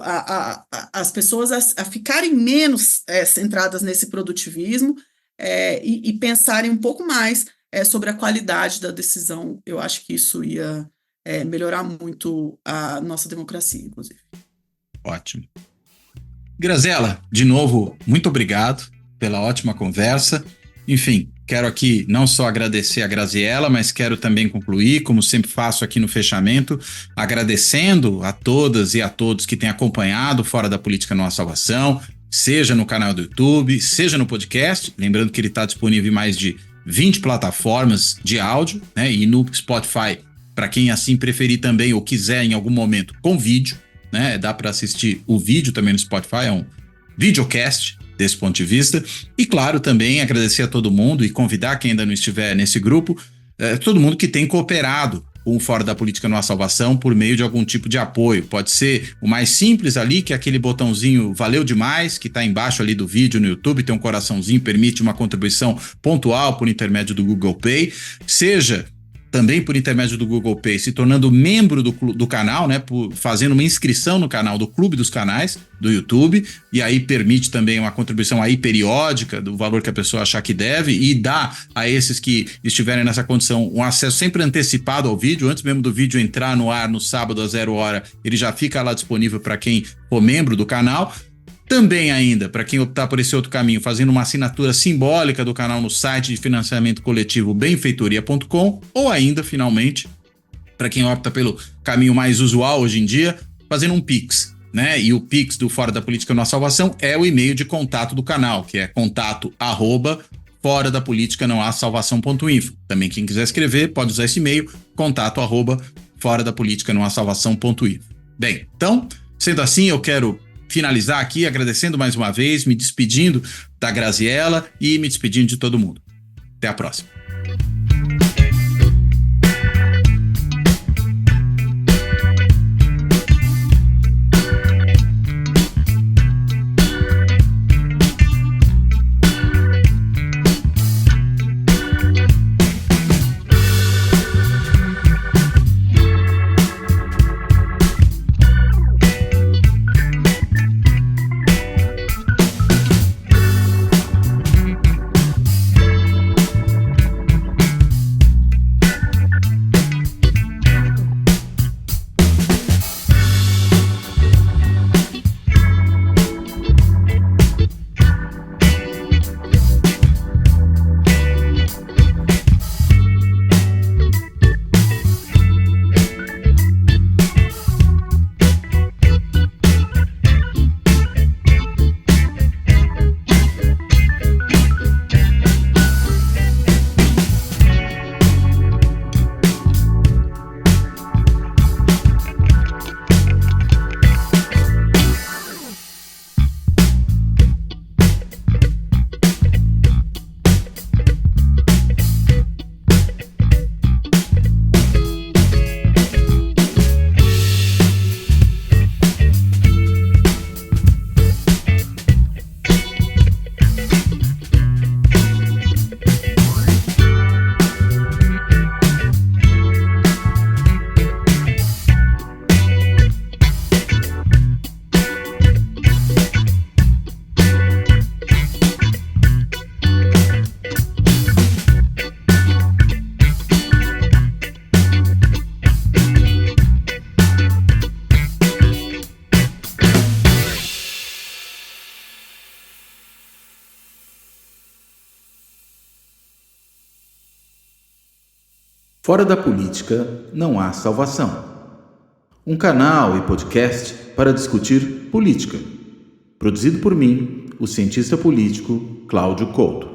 as pessoas a ficarem menos centradas nesse produtivismo e pensarem um pouco mais sobre a qualidade da decisão. Eu acho que isso ia melhorar muito a nossa democracia, inclusive. Ótimo. Graziela, de novo, muito obrigado pela ótima conversa. Enfim, quero aqui não só agradecer a Graziela, mas quero também concluir, como sempre faço aqui no fechamento, agradecendo a todas e a todos que têm acompanhado Fora da Política Não Há Salvação, seja no canal do YouTube, seja no podcast, lembrando que ele está disponível em mais de 20 plataformas de áudio, né, e no Spotify, para quem assim preferir também ou quiser em algum momento com vídeo, né, dá para assistir o vídeo também no Spotify, é um videocast desse ponto de vista. E claro, também agradecer a todo mundo e convidar quem ainda não estiver nesse grupo, todo mundo que tem cooperado com o Fora da Política Não Há Salvação por meio de algum tipo de apoio. Pode ser o mais simples ali, que é aquele botãozinho valeu demais, que está embaixo ali do vídeo no YouTube, tem um coraçãozinho, permite uma contribuição pontual por intermédio do Google Pay, seja também por intermédio do Google Pay, se tornando membro do canal, né, fazendo uma inscrição no canal do Clube dos Canais do YouTube, e aí permite também uma contribuição aí periódica do valor que a pessoa achar que deve, e dá a esses que estiverem nessa condição um acesso sempre antecipado ao vídeo, antes mesmo do vídeo entrar no ar no sábado às 0h, ele já fica lá disponível para quem for membro do canal. Também ainda, para quem optar por esse outro caminho, fazendo uma assinatura simbólica do canal no site de financiamento coletivo benfeitoria.com, ou ainda, finalmente, para quem opta pelo caminho mais usual hoje em dia, fazendo um Pix, né? E o Pix do Fora da Política Não Há Salvação é o e-mail de contato do canal, que é contato@fora da política não há salvação.info. Também quem quiser escrever pode usar esse e-mail, contato@fora da política não há salvação.info. Bem, então, sendo assim, eu quero finalizar aqui agradecendo mais uma vez, me despedindo da Graziella e me despedindo de todo mundo. Até a próxima. Fora da política não há salvação. Um canal e podcast para discutir política. Produzido por mim, o cientista político Cláudio Couto.